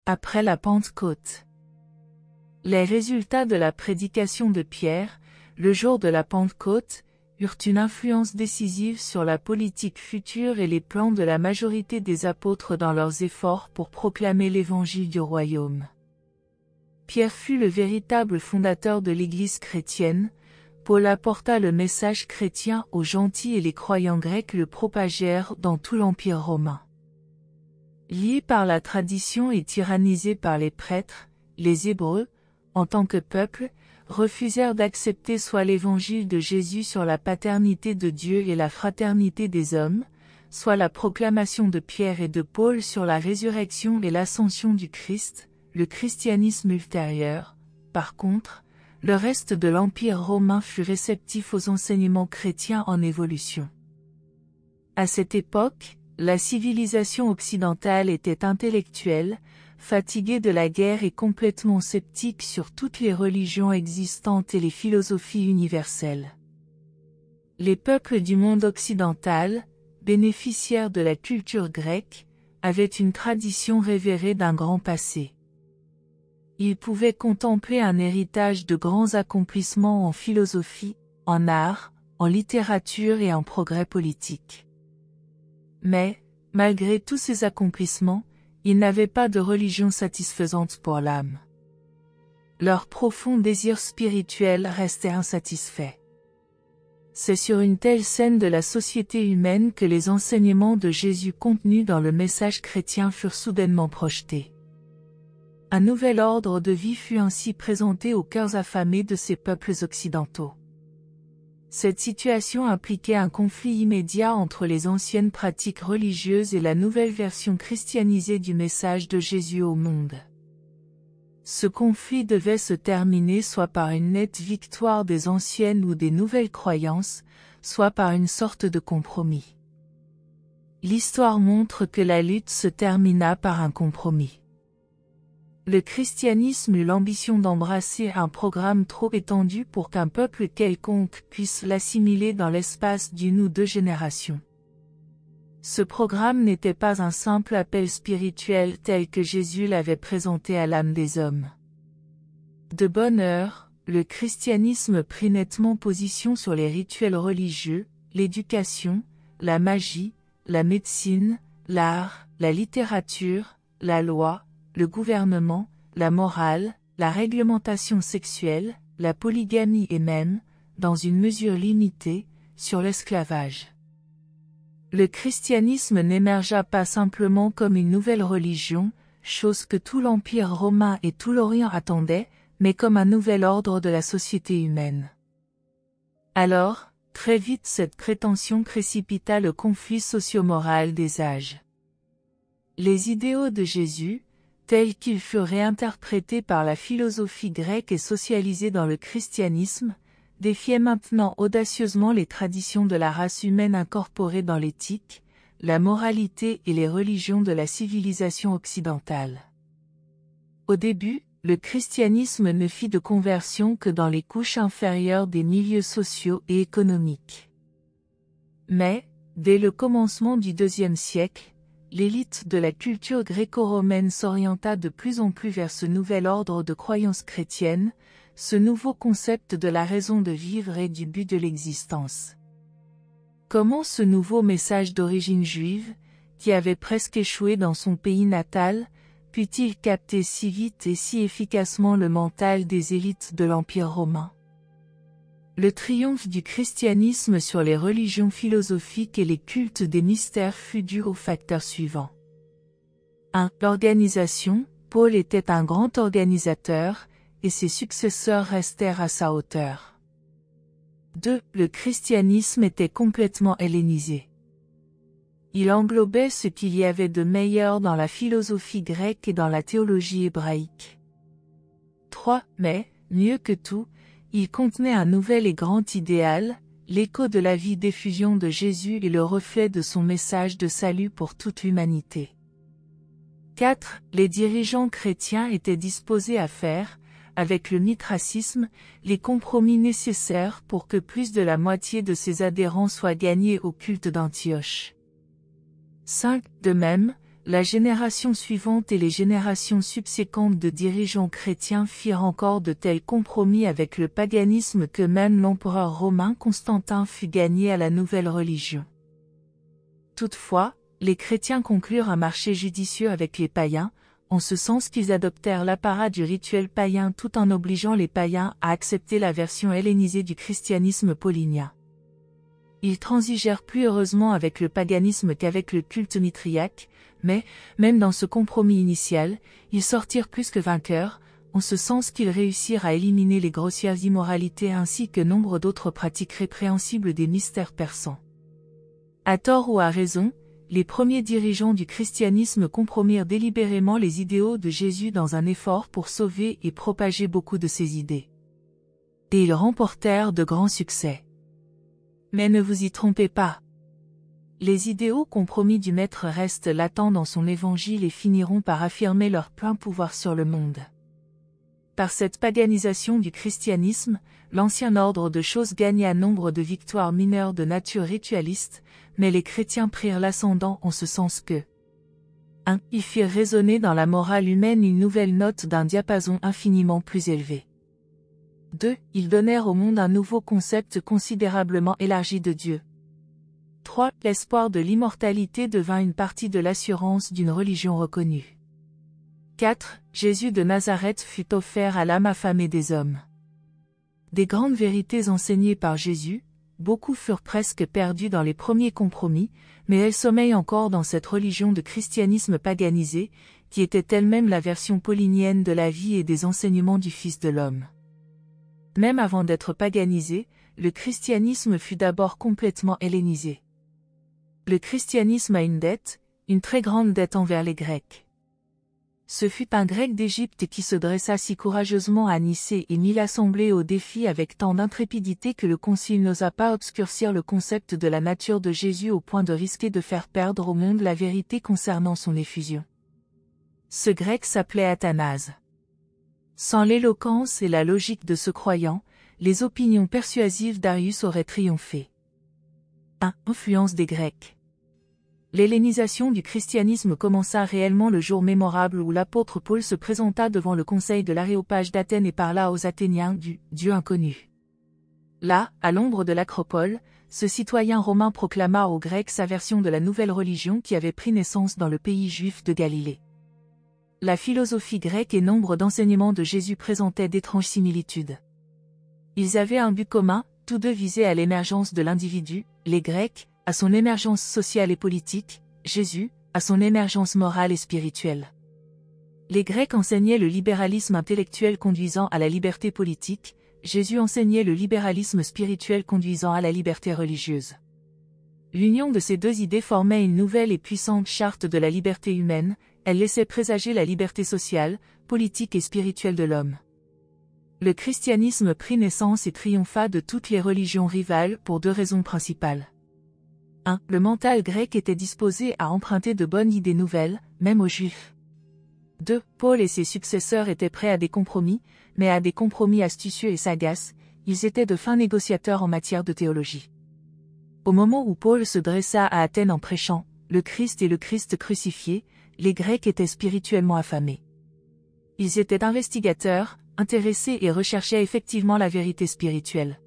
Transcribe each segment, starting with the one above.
Après la Pentecôte. Les résultats de la prédication de Pierre, le jour de la Pentecôte, eurent une influence décisive sur la politique future et les plans de la majorité des apôtres dans leurs efforts pour proclamer l'évangile du royaume. Pierre fut le véritable fondateur de l'Église chrétienne. Paul apporta le message chrétien aux gentils et les croyants grecs le propagèrent dans tout l'Empire romain. Liés par la tradition et tyrannisés par les prêtres, les Hébreux, en tant que peuple, refusèrent d'accepter soit l'évangile de Jésus sur la paternité de Dieu et la fraternité des hommes, soit la proclamation de Pierre et de Paul sur la résurrection et l'ascension du Christ, le christianisme ultérieur. Par contre, le reste de l'Empire romain fut réceptif aux enseignements chrétiens en évolution. À cette époque, la civilisation occidentale était intellectuelle, fatiguée de la guerre et complètement sceptique sur toutes les religions existantes et les philosophies universelles. Les peuples du monde occidental, bénéficiaires de la culture grecque, avaient une tradition révérée d'un grand passé. Ils pouvaient contempler un héritage de grands accomplissements en philosophie, en art, en littérature et en progrès politique. Mais, malgré tous ces accomplissements, ils n'avaient pas de religion satisfaisante pour l'âme. Leur profond désir spirituel restait insatisfait. C'est sur une telle scène de la société humaine que les enseignements de Jésus contenus dans le message chrétien furent soudainement projetés. Un nouvel ordre de vie fut ainsi présenté aux cœurs affamés de ces peuples occidentaux. Cette situation impliquait un conflit immédiat entre les anciennes pratiques religieuses et la nouvelle version christianisée du message de Jésus au monde. Ce conflit devait se terminer soit par une nette victoire des anciennes ou des nouvelles croyances, soit par une sorte de compromis. L'histoire montre que la lutte se termina par un compromis. Le christianisme eut l'ambition d'embrasser un programme trop étendu pour qu'un peuple quelconque puisse l'assimiler dans l'espace d'une ou deux générations. Ce programme n'était pas un simple appel spirituel tel que Jésus l'avait présenté à l'âme des hommes. De bonne heure, le christianisme prit nettement position sur les rituels religieux, l'éducation, la magie, la médecine, l'art, la littérature, la loi, le gouvernement, la morale, la réglementation sexuelle, la polygamie et même, dans une mesure limitée, sur l'esclavage. Le christianisme n'émergea pas simplement comme une nouvelle religion, chose que tout l'Empire romain et tout l'Orient attendaient, mais comme un nouvel ordre de la société humaine. Alors, très vite cette prétention précipita le conflit socio-moral des âges. Les idéaux de Jésus, tels qu'ils furent réinterprétés par la philosophie grecque et socialisés dans le christianisme, défiaient maintenant audacieusement les traditions de la race humaine incorporées dans l'éthique, la moralité et les religions de la civilisation occidentale. Au début, le christianisme ne fit de conversion que dans les couches inférieures des milieux sociaux et économiques. Mais, dès le commencement du IIe siècle, l'élite de la culture gréco-romaine s'orienta de plus en plus vers ce nouvel ordre de croyances chrétiennes, ce nouveau concept de la raison de vivre et du but de l'existence. Comment ce nouveau message d'origine juive, qui avait presque échoué dans son pays natal, put-il capter si vite et si efficacement le mental des élites de l'Empire romain? Le triomphe du christianisme sur les religions philosophiques et les cultes des mystères fut dû aux facteurs suivants. 1. L'organisation. Paul était un grand organisateur, et ses successeurs restèrent à sa hauteur. 2. Le christianisme était complètement hellénisé. Il englobait ce qu'il y avait de meilleur dans la philosophie grecque et dans la théologie hébraïque. 3. Mais, mieux que tout, il contenait un nouvel et grand idéal, l'écho de la vie d'effusion de Jésus et le reflet de son message de salut pour toute l'humanité. 4. Les dirigeants chrétiens étaient disposés à faire, avec le mithracisme, les compromis nécessaires pour que plus de la moitié de ses adhérents soient gagnés au culte d'Antioche. 5. De même, la génération suivante et les générations subséquentes de dirigeants chrétiens firent encore de tels compromis avec le paganisme que même l'empereur romain Constantin fut gagné à la nouvelle religion. Toutefois, les chrétiens conclurent un marché judicieux avec les païens, en ce sens qu'ils adoptèrent l'apparat du rituel païen tout en obligeant les païens à accepter la version hellénisée du christianisme paulinien. Ils transigèrent plus heureusement avec le paganisme qu'avec le culte mitriaque, mais, même dans ce compromis initial, ils sortirent plus que vainqueurs, en ce sens qu'ils réussirent à éliminer les grossières immoralités ainsi que nombre d'autres pratiques répréhensibles des mystères persans. À tort ou à raison, les premiers dirigeants du christianisme compromirent délibérément les idéaux de Jésus dans un effort pour sauver et propager beaucoup de ses idées. Et ils remportèrent de grands succès. Mais ne vous y trompez pas. Les idéaux compromis du Maître restent latents dans son évangile et finiront par affirmer leur plein pouvoir sur le monde. Par cette paganisation du christianisme, l'ancien ordre de choses gagna nombre de victoires mineures de nature ritualiste, mais les chrétiens prirent l'ascendant en ce sens que 1. Ils firent résonner dans la morale humaine une nouvelle note d'un diapason infiniment plus élevé. 2. Ils donnèrent au monde un nouveau concept considérablement élargi de Dieu. 3. L'espoir de l'immortalité devint une partie de l'assurance d'une religion reconnue. 4. Jésus de Nazareth fut offert à l'âme affamée des hommes. Des grandes vérités enseignées par Jésus, beaucoup furent presque perdues dans les premiers compromis, mais elles sommeillent encore dans cette religion de christianisme paganisé, qui était elle-même la version paulinienne de la vie et des enseignements du Fils de l'homme. Même avant d'être paganisé, le christianisme fut d'abord complètement hellénisé. Le christianisme a une très grande dette envers les Grecs. Ce fut un Grec d'Égypte qui se dressa si courageusement à Nicée et mit l'assemblée au défi avec tant d'intrépidité que le concile n'osa pas obscurcir le concept de la nature de Jésus au point de risquer de faire perdre au monde la vérité concernant son effusion. Ce Grec s'appelait Athanase. Sans l'éloquence et la logique de ce croyant, les opinions persuasives d'Arius auraient triomphé. 1. Influence des Grecs. L'hellénisation du christianisme commença réellement le jour mémorable où l'apôtre Paul se présenta devant le conseil de l'Aréopage d'Athènes et parla aux Athéniens du « Dieu inconnu ». Là, à l'ombre de l'acropole, ce citoyen romain proclama aux Grecs sa version de la nouvelle religion qui avait pris naissance dans le pays juif de Galilée. La philosophie grecque et nombre d'enseignements de Jésus présentaient d'étranges similitudes. Ils avaient un but commun, tous deux visaient à l'émergence de l'individu, les Grecs, à son émergence sociale et politique, Jésus, à son émergence morale et spirituelle. Les Grecs enseignaient le libéralisme intellectuel conduisant à la liberté politique, Jésus enseignait le libéralisme spirituel conduisant à la liberté religieuse. L'union de ces deux idées formait une nouvelle et puissante charte de la liberté humaine, elle laissait présager la liberté sociale, politique et spirituelle de l'homme. Le christianisme prit naissance et triompha de toutes les religions rivales pour deux raisons principales. 1. Le mental grec était disposé à emprunter de bonnes idées nouvelles, même aux Juifs. 2. Paul et ses successeurs étaient prêts à des compromis, mais à des compromis astucieux et sagaces, ils étaient de fins négociateurs en matière de théologie. Au moment où Paul se dressa à Athènes en prêchant « Le Christ et le Christ crucifié », les Grecs étaient spirituellement affamés. Ils étaient investigateurs, intéressés et recherchaient effectivement la vérité spirituelle.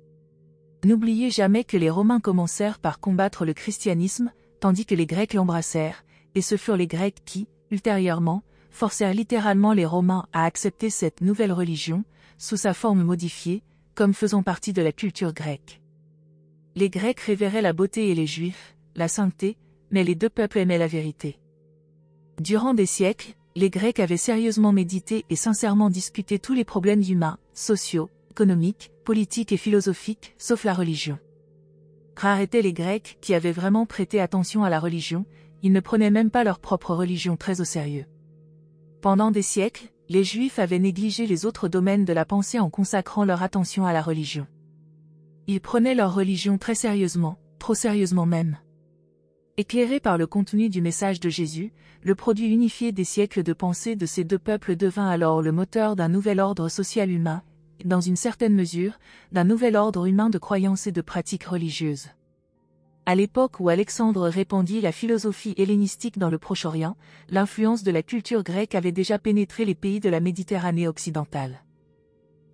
N'oubliez jamais que les Romains commencèrent par combattre le christianisme, tandis que les Grecs l'embrassèrent, et ce furent les Grecs qui, ultérieurement, forcèrent littéralement les Romains à accepter cette nouvelle religion, sous sa forme modifiée, comme faisant partie de la culture grecque. Les Grecs révéraient la beauté et les Juifs, la sainteté, mais les deux peuples aimaient la vérité. Durant des siècles, les Grecs avaient sérieusement médité et sincèrement discuté tous les problèmes humains, sociaux, économiques, politiques et philosophiques, sauf la religion. Rares étaient les Grecs qui avaient vraiment prêté attention à la religion, ils ne prenaient même pas leur propre religion très au sérieux. Pendant des siècles, les Juifs avaient négligé les autres domaines de la pensée en consacrant leur attention à la religion. Ils prenaient leur religion très sérieusement, trop sérieusement même. Éclairé par le contenu du message de Jésus, le produit unifié des siècles de pensée de ces deux peuples devint alors le moteur d'un nouvel ordre social humain, et dans une certaine mesure, d'un nouvel ordre humain de croyances et de pratiques religieuses. À l'époque où Alexandre répandit la philosophie hellénistique dans le Proche-Orient, l'influence de la culture grecque avait déjà pénétré les pays de la Méditerranée occidentale.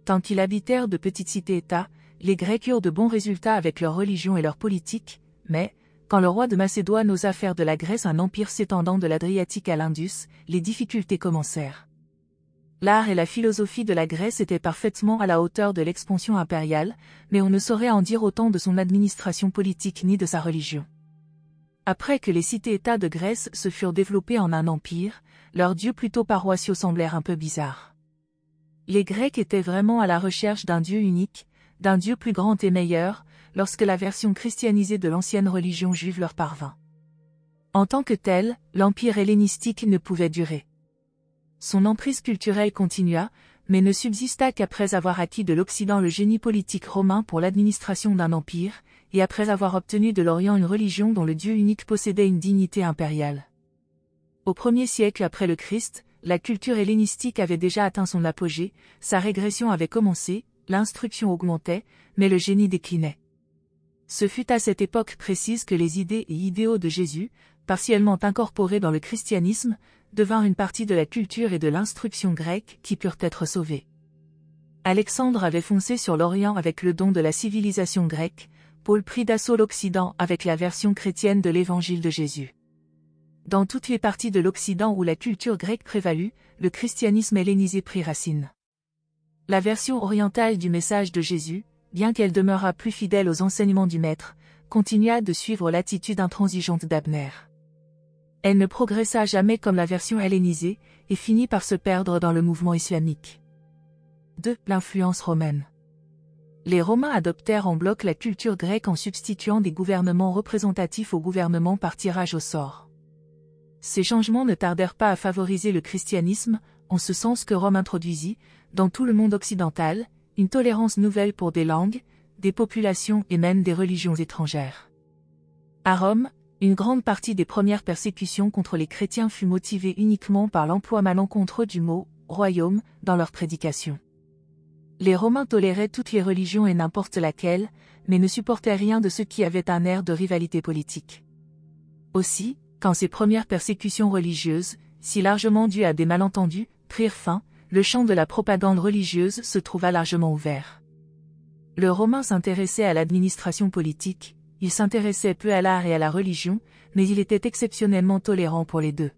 Tant qu'ils habitèrent de petites cités-États, les Grecs eurent de bons résultats avec leur religion et leur politique, mais, quand le roi de Macédoine osa faire de la Grèce un empire s'étendant de l'Adriatique à l'Indus, les difficultés commencèrent. L'art et la philosophie de la Grèce étaient parfaitement à la hauteur de l'expansion impériale, mais on ne saurait en dire autant de son administration politique ni de sa religion. Après que les cités-États de Grèce se furent développées en un empire, leurs dieux plutôt paroissiaux semblèrent un peu bizarres. Les Grecs étaient vraiment à la recherche d'un Dieu unique, d'un Dieu plus grand et meilleur, lorsque la version christianisée de l'ancienne religion juive leur parvint. En tant que tel, l'empire hellénistique ne pouvait durer. Son emprise culturelle continua, mais ne subsista qu'après avoir acquis de l'Occident le génie politique romain pour l'administration d'un empire, et après avoir obtenu de l'Orient une religion dont le Dieu unique possédait une dignité impériale. Au 1er siècle après le Christ, la culture hellénistique avait déjà atteint son apogée, sa régression avait commencé, l'instruction augmentait, mais le génie déclinait. Ce fut à cette époque précise que les idées et idéaux de Jésus, partiellement incorporés dans le christianisme, devinrent une partie de la culture et de l'instruction grecque qui purent être sauvées. Alexandre avait foncé sur l'Orient avec le don de la civilisation grecque, Paul prit d'assaut l'Occident avec la version chrétienne de l'Évangile de Jésus. Dans toutes les parties de l'Occident où la culture grecque prévalut, le christianisme hellénisé prit racine. La version orientale du message de Jésus, bien qu'elle demeurât plus fidèle aux enseignements du Maître, continua de suivre l'attitude intransigeante d'Abner. Elle ne progressa jamais comme la version hellénisée, et finit par se perdre dans le mouvement islamique. 2. L'influence romaine. Les Romains adoptèrent en bloc la culture grecque en substituant des gouvernements représentatifs aux gouvernements par tirage au sort. Ces changements ne tardèrent pas à favoriser le christianisme, en ce sens que Rome introduisit, dans tout le monde occidental, une tolérance nouvelle pour des langues, des populations et même des religions étrangères. À Rome, une grande partie des premières persécutions contre les chrétiens fut motivée uniquement par l'emploi malencontreux du mot « royaume » dans leur prédication. Les Romains toléraient toutes les religions et n'importe laquelle, mais ne supportaient rien de ce qui avait un air de rivalité politique. Aussi, quand ces premières persécutions religieuses, si largement dues à des malentendus, prirent fin, le champ de la propagande religieuse se trouva largement ouvert. Le Romain s'intéressait à l'administration politique, il s'intéressait peu à l'art et à la religion, mais il était exceptionnellement tolérant pour les deux.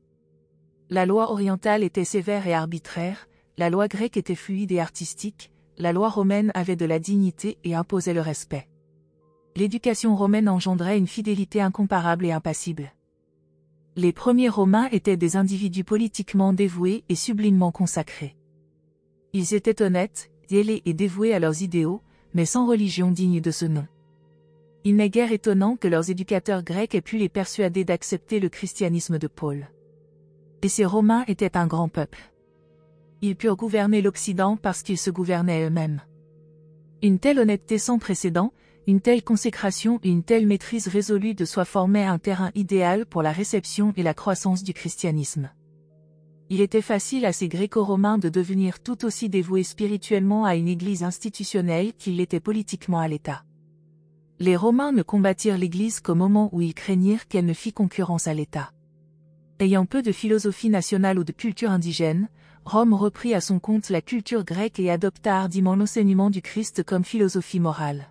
La loi orientale était sévère et arbitraire, la loi grecque était fluide et artistique, la loi romaine avait de la dignité et imposait le respect. L'éducation romaine engendrait une fidélité incomparable et impassible. Les premiers Romains étaient des individus politiquement dévoués et sublimement consacrés. Ils étaient honnêtes, zélés et dévoués à leurs idéaux, mais sans religion digne de ce nom. Il n'est guère étonnant que leurs éducateurs grecs aient pu les persuader d'accepter le christianisme de Paul. Et ces Romains étaient un grand peuple. Ils purent gouverner l'Occident parce qu'ils se gouvernaient eux-mêmes. Une telle honnêteté sans précédent, une telle consécration et une telle maîtrise résolue de soi formaient un terrain idéal pour la réception et la croissance du christianisme. Il était facile à ces Gréco-Romains de devenir tout aussi dévoués spirituellement à une église institutionnelle qu'ils l'étaient politiquement à l'État. Les Romains ne combattirent l'Église qu'au moment où ils craignirent qu'elle ne fît concurrence à l'État. Ayant peu de philosophie nationale ou de culture indigène, Rome reprit à son compte la culture grecque et adopta hardiment l'enseignement du Christ comme philosophie morale.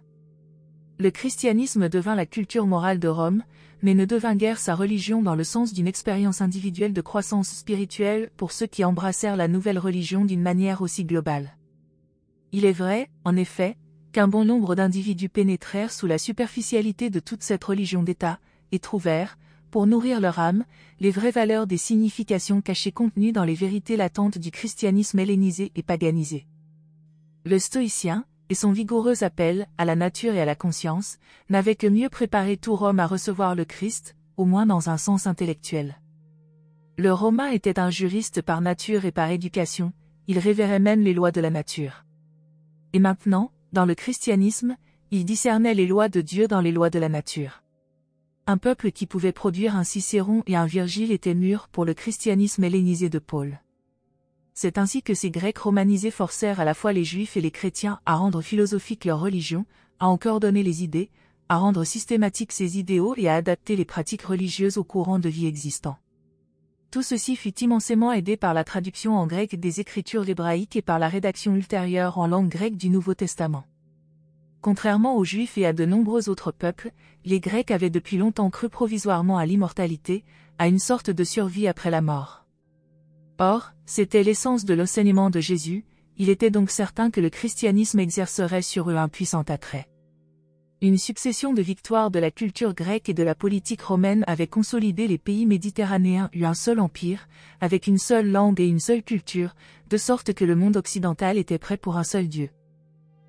Le christianisme devint la culture morale de Rome, mais ne devint guère sa religion dans le sens d'une expérience individuelle de croissance spirituelle pour ceux qui embrassèrent la nouvelle religion d'une manière aussi globale. Il est vrai, en effet, qu'un bon nombre d'individus pénétrèrent sous la superficialité de toute cette religion d'État, et trouvèrent, pour nourrir leur âme, les vraies valeurs des significations cachées contenues dans les vérités latentes du christianisme hellénisé et paganisé. Le stoïcien, et son vigoureux appel à la nature et à la conscience, n'avait que mieux préparé tout Rome à recevoir le Christ, au moins dans un sens intellectuel. Le Romain était un juriste par nature et par éducation, il révérait même les lois de la nature. Et maintenant, dans le christianisme, il discernait les lois de Dieu dans les lois de la nature. Un peuple qui pouvait produire un Cicéron et un Virgile était mûr pour le christianisme hellénisé de Paul. C'est ainsi que ces Grecs romanisés forcèrent à la fois les Juifs et les chrétiens à rendre philosophique leur religion, à en coordonner les idées, à rendre systématiques ces idéaux et à adapter les pratiques religieuses au courant de vie existant. Tout ceci fut immensément aidé par la traduction en grec des Écritures hébraïques et par la rédaction ultérieure en langue grecque du Nouveau Testament. Contrairement aux Juifs et à de nombreux autres peuples, les Grecs avaient depuis longtemps cru provisoirement à l'immortalité, à une sorte de survie après la mort. Or, c'était l'essence de l'enseignement de Jésus, il était donc certain que le christianisme exercerait sur eux un puissant attrait. Une succession de victoires de la culture grecque et de la politique romaine avait consolidé les pays méditerranéens eut un seul empire, avec une seule langue et une seule culture, de sorte que le monde occidental était prêt pour un seul Dieu.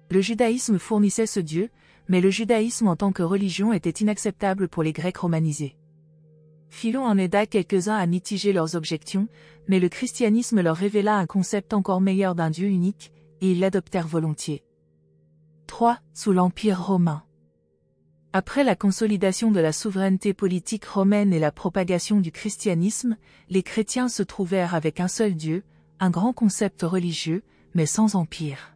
Le judaïsme fournissait ce Dieu, mais le judaïsme en tant que religion était inacceptable pour les Grecs romanisés. Philon en aida quelques-uns à mitiger leurs objections, mais le christianisme leur révéla un concept encore meilleur d'un Dieu unique, et ils l'adoptèrent volontiers. 3. Sous l'Empire romain. Après la consolidation de la souveraineté politique romaine et la propagation du christianisme, les chrétiens se trouvèrent avec un seul Dieu, un grand concept religieux, mais sans empire.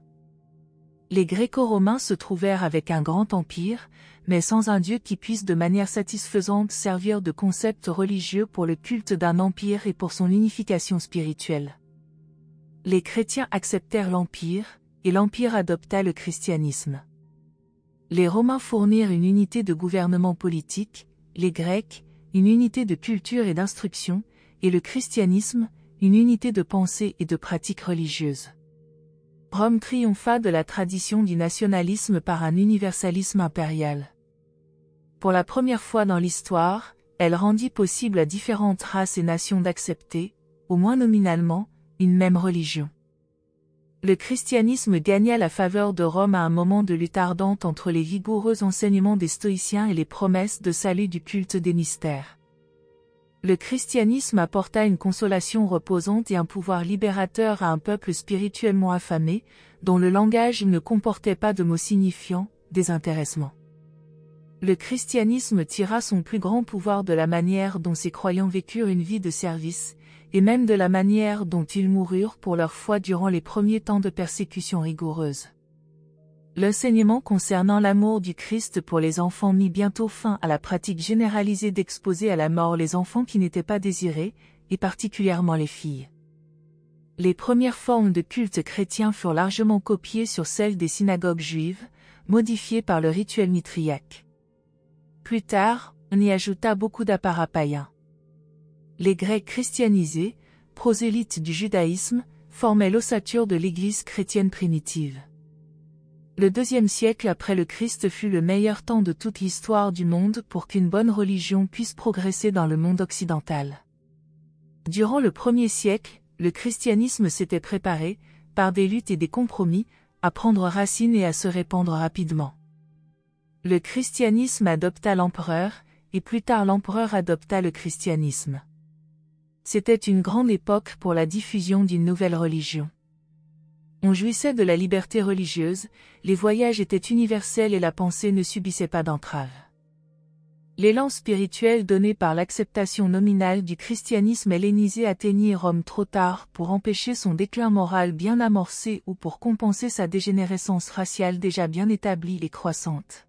Les Gréco-romains se trouvèrent avec un grand empire, mais sans un Dieu qui puisse de manière satisfaisante servir de concept religieux pour le culte d'un empire et pour son unification spirituelle. Les chrétiens acceptèrent l'empire, et l'empire adopta le christianisme. Les Romains fournirent une unité de gouvernement politique, les Grecs, une unité de culture et d'instruction, et le christianisme, une unité de pensée et de pratique religieuse. Rome triompha de la tradition du nationalisme par un universalisme impérial. Pour la première fois dans l'histoire, elle rendit possible à différentes races et nations d'accepter, au moins nominalement, une même religion. Le christianisme gagna la faveur de Rome à un moment de lutte ardente entre les vigoureux enseignements des stoïciens et les promesses de salut du culte des mystères. Le christianisme apporta une consolation reposante et un pouvoir libérateur à un peuple spirituellement affamé, dont le langage ne comportait pas de mots signifiant « désintéressement ». Le christianisme tira son plus grand pouvoir de la manière dont ses croyants vécurent une vie de service, et même de la manière dont ils moururent pour leur foi durant les premiers temps de persécution rigoureuse. L'enseignement concernant l'amour du Christ pour les enfants mit bientôt fin à la pratique généralisée d'exposer à la mort les enfants qui n'étaient pas désirés, et particulièrement les filles. Les premières formes de culte chrétien furent largement copiées sur celles des synagogues juives, modifiées par le rituel mitriaque. Plus tard, on y ajouta beaucoup d'apparats païens. Les Grecs christianisés, prosélytes du judaïsme, formaient l'ossature de l'Église chrétienne primitive. Le IIe siècle après le Christ fut le meilleur temps de toute l'histoire du monde pour qu'une bonne religion puisse progresser dans le monde occidental. Durant le 1er siècle, le christianisme s'était préparé, par des luttes et des compromis, à prendre racine et à se répandre rapidement. Le christianisme adopta l'empereur, et plus tard l'empereur adopta le christianisme. C'était une grande époque pour la diffusion d'une nouvelle religion. On jouissait de la liberté religieuse, les voyages étaient universels et la pensée ne subissait pas d'entraves. L'élan spirituel donné par l'acceptation nominale du christianisme hellénisé atteignit Rome trop tard pour empêcher son déclin moral bien amorcé ou pour compenser sa dégénérescence raciale déjà bien établie et croissante.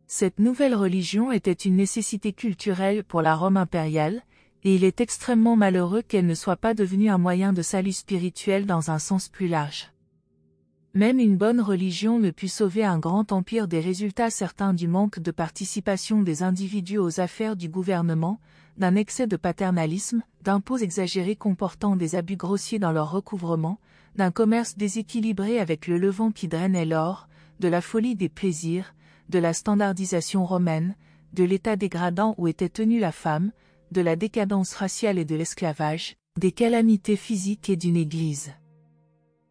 Cette nouvelle religion était une nécessité culturelle pour la Rome impériale, et il est extrêmement malheureux qu'elle ne soit pas devenue un moyen de salut spirituel dans un sens plus large. Même une bonne religion ne put sauver un grand empire des résultats certains du manque de participation des individus aux affaires du gouvernement, d'un excès de paternalisme, d'impôts exagérés comportant des abus grossiers dans leur recouvrement, d'un commerce déséquilibré avec le Levant qui drainait l'or, de la folie des plaisirs, de la standardisation romaine, de l'état dégradant où était tenue la femme, de la décadence raciale et de l'esclavage, des calamités physiques et d'une Église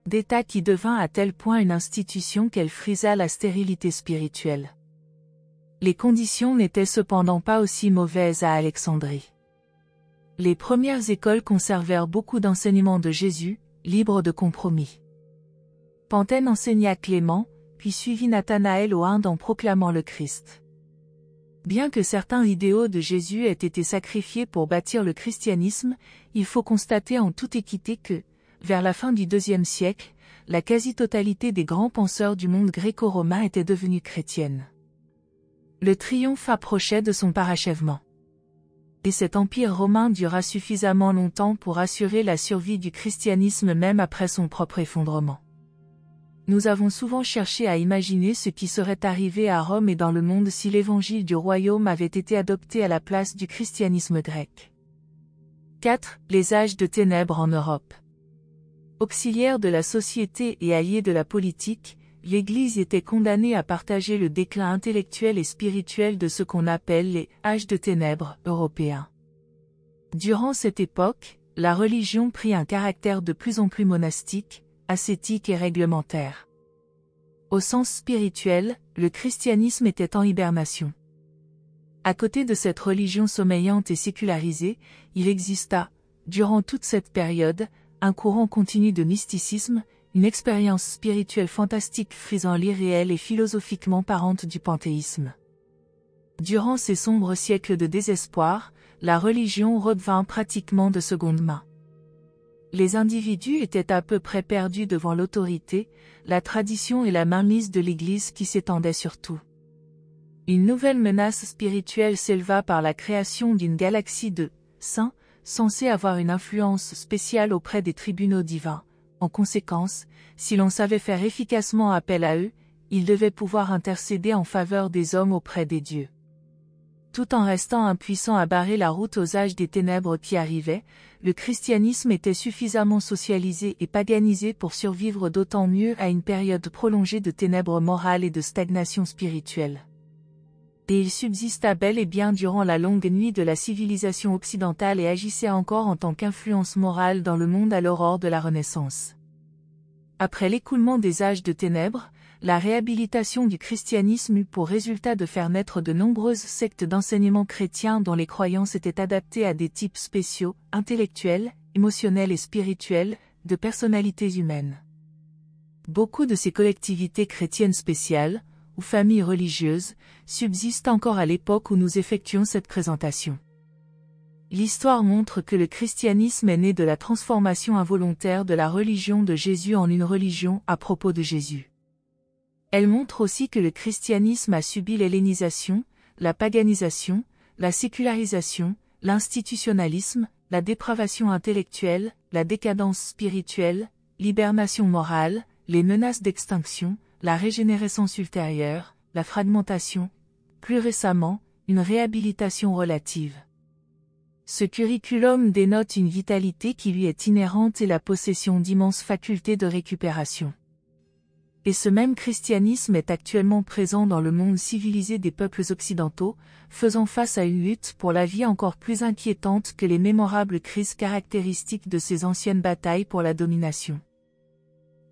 d'État qui devint à tel point une institution qu'elle frisa la stérilité spirituelle. Les conditions n'étaient cependant pas aussi mauvaises à Alexandrie. Les premières écoles conservèrent beaucoup d'enseignements de Jésus, libres de compromis. Pantène enseigna Clément, puis suivit Nathanaël au Inde en proclamant le Christ. Bien que certains idéaux de Jésus aient été sacrifiés pour bâtir le christianisme, il faut constater en toute équité que, vers la fin du IIe siècle, la quasi-totalité des grands penseurs du monde gréco-romain était devenue chrétienne. Le triomphe approchait de son parachèvement. Et cet empire romain dura suffisamment longtemps pour assurer la survie du christianisme même après son propre effondrement. Nous avons souvent cherché à imaginer ce qui serait arrivé à Rome et dans le monde si l'évangile du royaume avait été adopté à la place du christianisme grec. 4. Les âges de ténèbres en Europe. Auxiliaire de la société et allié de la politique, l'Église était condamnée à partager le déclin intellectuel et spirituel de ce qu'on appelle les « âges de ténèbres » européens. Durant cette époque, la religion prit un caractère de plus en plus monastique, ascétique et réglementaire. Au sens spirituel, le christianisme était en hibernation. À côté de cette religion sommeillante et sécularisée, il exista, durant toute cette période, un courant continu de mysticisme, une expérience spirituelle fantastique frisant l'irréel et philosophiquement parente du panthéisme. Durant ces sombres siècles de désespoir, la religion redevint pratiquement de seconde main. Les individus étaient à peu près perdus devant l'autorité, la tradition et la mainmise de l'Église qui s'étendait sur tout. Une nouvelle menace spirituelle s'éleva par la création d'une galaxie de saints, censés avoir une influence spéciale auprès des tribunaux divins. En conséquence, si l'on savait faire efficacement appel à eux, ils devaient pouvoir intercéder en faveur des hommes auprès des dieux. Tout en restant impuissant à barrer la route aux âges des ténèbres qui arrivaient, le christianisme était suffisamment socialisé et paganisé pour survivre d'autant mieux à une période prolongée de ténèbres morales et de stagnation spirituelle. Et il subsista bel et bien durant la longue nuit de la civilisation occidentale et agissait encore en tant qu'influence morale dans le monde à l'aurore de la Renaissance. Après l'écoulement des âges de ténèbres, la réhabilitation du christianisme eut pour résultat de faire naître de nombreuses sectes d'enseignement chrétien dont les croyances étaient adaptées à des types spéciaux, intellectuels, émotionnels et spirituels, de personnalités humaines. Beaucoup de ces collectivités chrétiennes spéciales, ou familles religieuses, subsistent encore à l'époque où nous effectuons cette présentation. L'histoire montre que le christianisme est né de la transformation involontaire de la religion de Jésus en une religion à propos de Jésus. Elle montre aussi que le christianisme a subi l'hellénisation, la paganisation, la sécularisation, l'institutionnalisme, la dépravation intellectuelle, la décadence spirituelle, l'hibernation morale, les menaces d'extinction, la régénérescence ultérieure, la fragmentation, plus récemment, une réhabilitation relative. Ce curriculum dénote une vitalité qui lui est inhérente et la possession d'immenses facultés de récupération. Et ce même christianisme est actuellement présent dans le monde civilisé des peuples occidentaux, faisant face à une lutte pour la vie encore plus inquiétante que les mémorables crises caractéristiques de ces anciennes batailles pour la domination.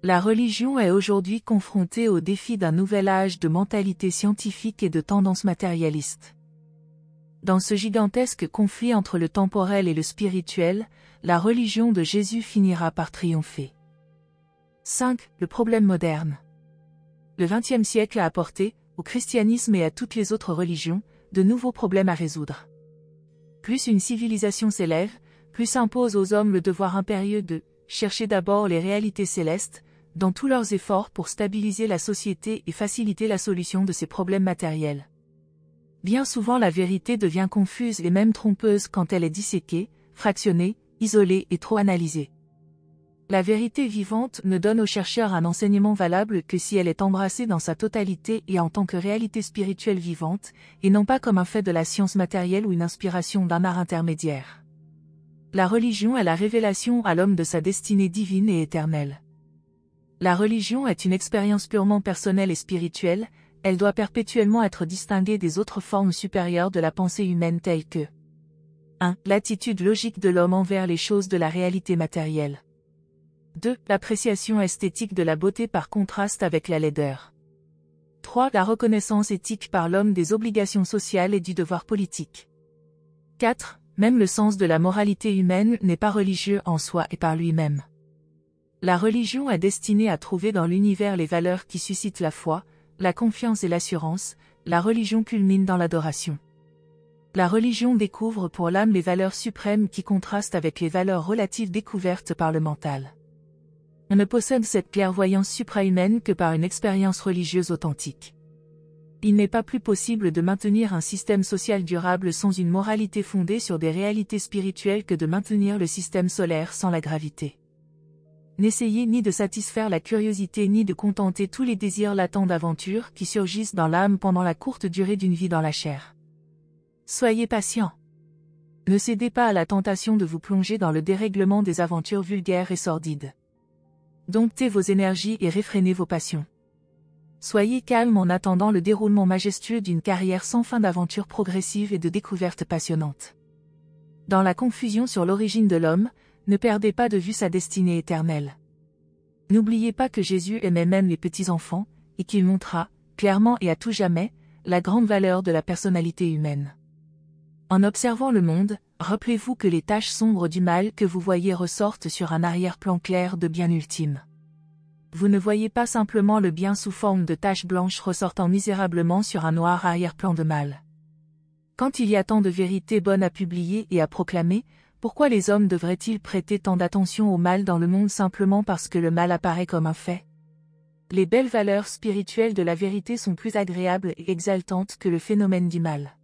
La religion est aujourd'hui confrontée au défi d'un nouvel âge de mentalité scientifique et de tendances matérialistes. Dans ce gigantesque conflit entre le temporel et le spirituel, la religion de Jésus finira par triompher. 5. Le problème moderne. Le XXe siècle a apporté, au christianisme et à toutes les autres religions, de nouveaux problèmes à résoudre. Plus une civilisation s'élève, plus s'impose aux hommes le devoir impérieux de chercher d'abord les réalités célestes, dans tous leurs efforts pour stabiliser la société et faciliter la solution de ces problèmes matériels. Bien souvent la vérité devient confuse et même trompeuse quand elle est disséquée, fractionnée, isolée et trop analysée. La vérité vivante ne donne aux chercheurs un enseignement valable que si elle est embrassée dans sa totalité et en tant que réalité spirituelle vivante, et non pas comme un fait de la science matérielle ou une inspiration d'un art intermédiaire. La religion est la révélation à l'homme de sa destinée divine et éternelle. La religion est une expérience purement personnelle et spirituelle, elle doit perpétuellement être distinguée des autres formes supérieures de la pensée humaine telles que 1. L'attitude logique de l'homme envers les choses de la réalité matérielle. 2. L'appréciation esthétique de la beauté par contraste avec la laideur. 3. La reconnaissance éthique par l'homme des obligations sociales et du devoir politique. 4. Même le sens de la moralité humaine n'est pas religieux en soi et par lui-même. La religion est destinée à trouver dans l'univers les valeurs qui suscitent la foi, la confiance et l'assurance, la religion culmine dans l'adoration. La religion découvre pour l'âme les valeurs suprêmes qui contrastent avec les valeurs relatives découvertes par le mental. On ne possède cette clairvoyance suprahumaine que par une expérience religieuse authentique. Il n'est pas plus possible de maintenir un système social durable sans une moralité fondée sur des réalités spirituelles que de maintenir le système solaire sans la gravité. N'essayez ni de satisfaire la curiosité ni de contenter tous les désirs latents d'aventure qui surgissent dans l'âme pendant la courte durée d'une vie dans la chair. Soyez patient. Ne cédez pas à la tentation de vous plonger dans le dérèglement des aventures vulgaires et sordides. Domptez vos énergies et réfrénez vos passions. Soyez calme en attendant le déroulement majestueux d'une carrière sans fin d'aventures progressives et de découvertes passionnantes. Dans la confusion sur l'origine de l'homme, ne perdez pas de vue sa destinée éternelle. N'oubliez pas que Jésus aimait même les petits-enfants, et qu'il montra, clairement et à tout jamais, la grande valeur de la personnalité humaine. En observant le monde, rappelez-vous que les taches sombres du mal que vous voyez ressortent sur un arrière-plan clair de bien ultime. Vous ne voyez pas simplement le bien sous forme de taches blanches ressortant misérablement sur un noir arrière-plan de mal. Quand il y a tant de vérités bonnes à publier et à proclamer, pourquoi les hommes devraient-ils prêter tant d'attention au mal dans le monde simplement parce que le mal apparaît comme un fait? Les belles valeurs spirituelles de la vérité sont plus agréables et exaltantes que le phénomène du mal.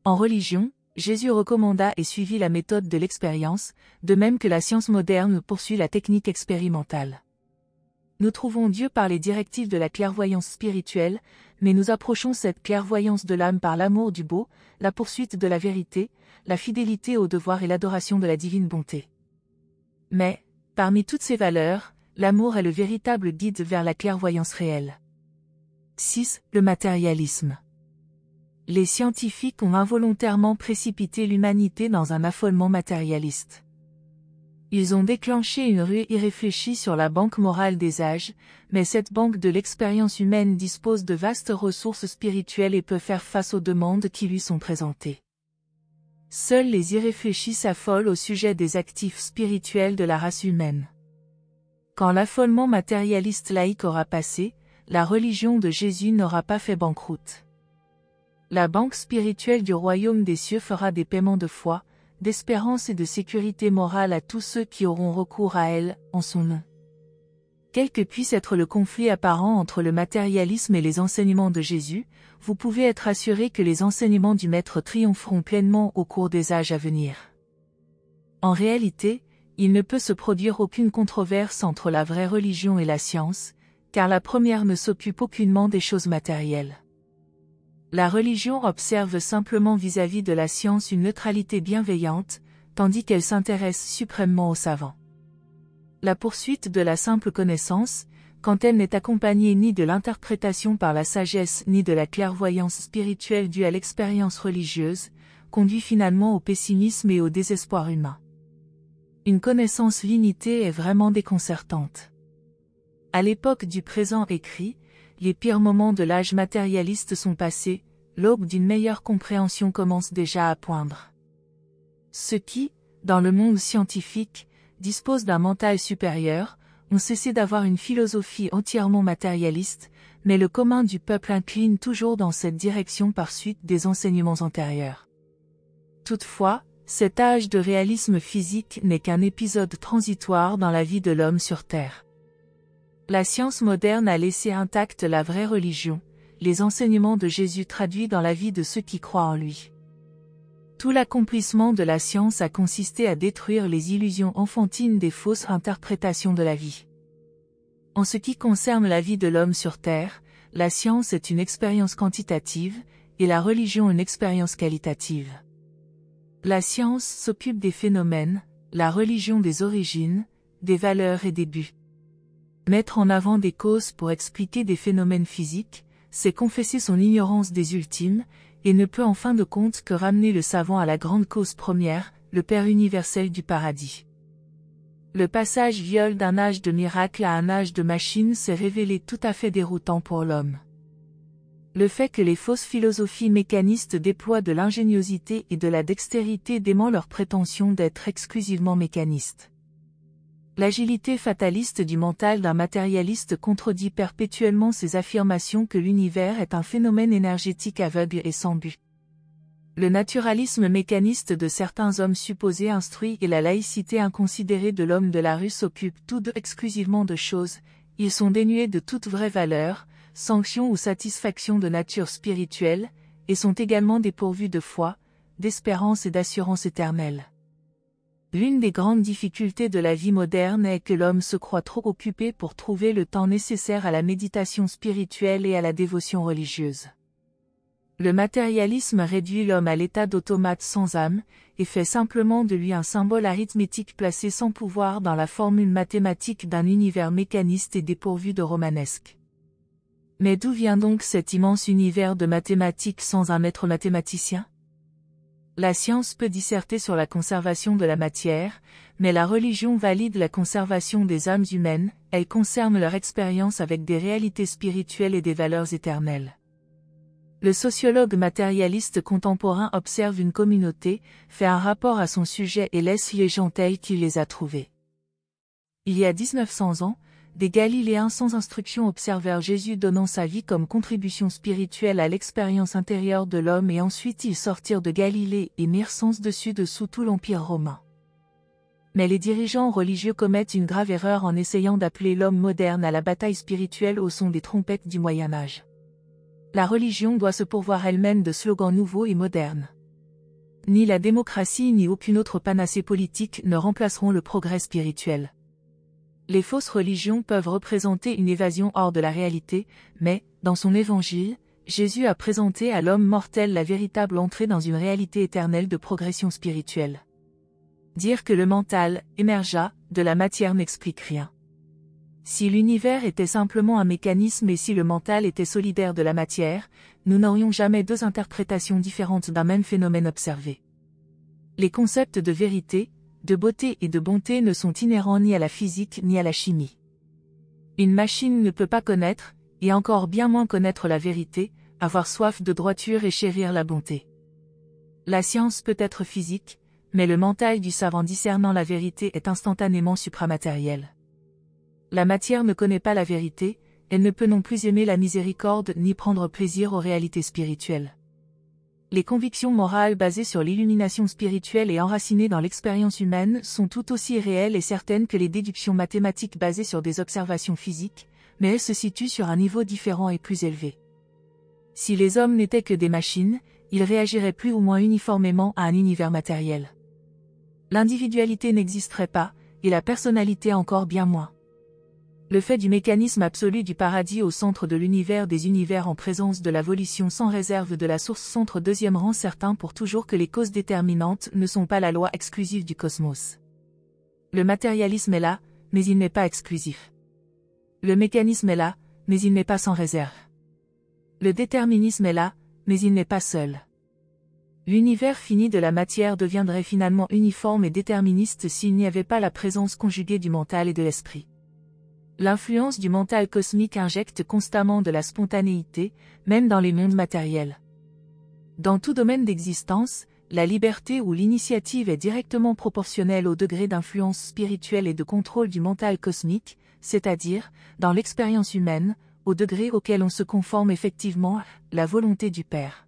En religion, Jésus recommanda et suivit la méthode de l'expérience, de même que la science moderne poursuit la technique expérimentale. Nous trouvons Dieu par les directives de la clairvoyance spirituelle, mais nous approchons cette clairvoyance de l'âme par l'amour du beau, la poursuite de la vérité, la fidélité au devoir et l'adoration de la divine bonté. Mais, parmi toutes ces valeurs, l'amour est le véritable guide vers la clairvoyance réelle. 6. Le matérialisme. Les scientifiques ont involontairement précipité l'humanité dans un affolement matérialiste. Ils ont déclenché une ruée irréfléchie sur la banque morale des âges, mais cette banque de l'expérience humaine dispose de vastes ressources spirituelles et peut faire face aux demandes qui lui sont présentées. Seuls les irréfléchis s'affolent au sujet des actifs spirituels de la race humaine. Quand l'affolement matérialiste laïque aura passé, la religion de Jésus n'aura pas fait banqueroute. La banque spirituelle du royaume des cieux fera des paiements de foi, d'espérance et de sécurité morale à tous ceux qui auront recours à elle, en son nom. Quel que puisse être le conflit apparent entre le matérialisme et les enseignements de Jésus, vous pouvez être assuré que les enseignements du Maître triompheront pleinement au cours des âges à venir. En réalité, il ne peut se produire aucune controverse entre la vraie religion et la science, car la première ne s'occupe aucunement des choses matérielles. La religion observe simplement vis-à-vis de la science une neutralité bienveillante, tandis qu'elle s'intéresse suprêmement aux savants. La poursuite de la simple connaissance, quand elle n'est accompagnée ni de l'interprétation par la sagesse ni de la clairvoyance spirituelle due à l'expérience religieuse, conduit finalement au pessimisme et au désespoir humain. Une connaissance limitée est vraiment déconcertante. À l'époque du présent écrit, les pires moments de l'âge matérialiste sont passés, l'aube d'une meilleure compréhension commence déjà à poindre. Ceux qui, dans le monde scientifique, disposent d'un mental supérieur, ont cessé d'avoir une philosophie entièrement matérialiste, mais le commun du peuple incline toujours dans cette direction par suite des enseignements antérieurs. Toutefois, cet âge de réalisme physique n'est qu'un épisode transitoire dans la vie de l'homme sur Terre. La science moderne a laissé intacte la vraie religion, les enseignements de Jésus traduits dans la vie de ceux qui croient en lui. Tout l'accomplissement de la science a consisté à détruire les illusions enfantines des fausses interprétations de la vie. En ce qui concerne la vie de l'homme sur Terre, la science est une expérience quantitative, et la religion une expérience qualitative. La science s'occupe des phénomènes, la religion des origines, des valeurs et des buts. Mettre en avant des causes pour expliquer des phénomènes physiques, c'est confesser son ignorance des ultimes, et ne peut en fin de compte que ramener le savant à la grande cause première, le Père universel du paradis. Le passage viol d'un âge de miracle à un âge de machine s'est révélé tout à fait déroutant pour l'homme. Le fait que les fausses philosophies mécanistes déploient de l'ingéniosité et de la dextérité dément leur prétention d'être exclusivement mécanistes. L'agilité fataliste du mental d'un matérialiste contredit perpétuellement ses affirmations que l'univers est un phénomène énergétique aveugle et sans but. Le naturalisme mécaniste de certains hommes supposés instruits et la laïcité inconsidérée de l'homme de la rue s'occupent tous deux exclusivement de choses, ils sont dénués de toute vraie valeur, sanction ou satisfaction de nature spirituelle, et sont également dépourvus de foi, d'espérance et d'assurance éternelle. L'une des grandes difficultés de la vie moderne est que l'homme se croit trop occupé pour trouver le temps nécessaire à la méditation spirituelle et à la dévotion religieuse. Le matérialisme réduit l'homme à l'état d'automate sans âme, et fait simplement de lui un symbole arithmétique placé sans pouvoir dans la formule mathématique d'un univers mécaniste et dépourvu de romanesque. Mais d'où vient donc cet immense univers de mathématiques sans un maître mathématicien ? La science peut disserter sur la conservation de la matière, mais la religion valide la conservation des âmes humaines, elle concerne leur expérience avec des réalités spirituelles et des valeurs éternelles. Le sociologue matérialiste contemporain observe une communauté, fait un rapport à son sujet et laisse les gens tels qu'il les a trouvés. Il y a 1900 ans, des Galiléens sans instruction observèrent Jésus donnant sa vie comme contribution spirituelle à l'expérience intérieure de l'homme et ensuite ils sortirent de Galilée et mirent sens dessus-dessous tout l'Empire romain. Mais les dirigeants religieux commettent une grave erreur en essayant d'appeler l'homme moderne à la bataille spirituelle au son des trompettes du Moyen-Âge. La religion doit se pourvoir elle-même de slogans nouveaux et modernes. Ni la démocratie ni aucune autre panacée politique ne remplaceront le progrès spirituel. Les fausses religions peuvent représenter une évasion hors de la réalité, mais, dans son évangile, Jésus a présenté à l'homme mortel la véritable entrée dans une réalité éternelle de progression spirituelle. Dire que le mental émergea de la matière n'explique rien. Si l'univers était simplement un mécanisme et si le mental était solidaire de la matière, nous n'aurions jamais deux interprétations différentes d'un même phénomène observé. Les concepts de vérité, de beauté et de bonté ne sont inhérents ni à la physique ni à la chimie. Une machine ne peut pas connaître, et encore bien moins connaître la vérité, avoir soif de droiture et chérir la bonté. La science peut être physique, mais le mental du savant discernant la vérité est instantanément supramatériel. La matière ne connaît pas la vérité, elle ne peut non plus aimer la miséricorde ni prendre plaisir aux réalités spirituelles. Les convictions morales basées sur l'illumination spirituelle et enracinées dans l'expérience humaine sont tout aussi réelles et certaines que les déductions mathématiques basées sur des observations physiques, mais elles se situent sur un niveau différent et plus élevé. Si les hommes n'étaient que des machines, ils réagiraient plus ou moins uniformément à un univers matériel. L'individualité n'existerait pas, et la personnalité encore bien moins. Le fait du mécanisme absolu du paradis au centre de l'univers des univers en présence de la volition sans réserve de la source centre deuxième rend certain pour toujours que les causes déterminantes ne sont pas la loi exclusive du cosmos. Le matérialisme est là, mais il n'est pas exclusif. Le mécanisme est là, mais il n'est pas sans réserve. Le déterminisme est là, mais il n'est pas seul. L'univers fini de la matière deviendrait finalement uniforme et déterministe s'il n'y avait pas la présence conjuguée du mental et de l'esprit. L'influence du mental cosmique injecte constamment de la spontanéité, même dans les mondes matériels. Dans tout domaine d'existence, la liberté ou l'initiative est directement proportionnelle au degré d'influence spirituelle et de contrôle du mental cosmique, c'est-à-dire, dans l'expérience humaine, au degré auquel on se conforme effectivement à la volonté du Père.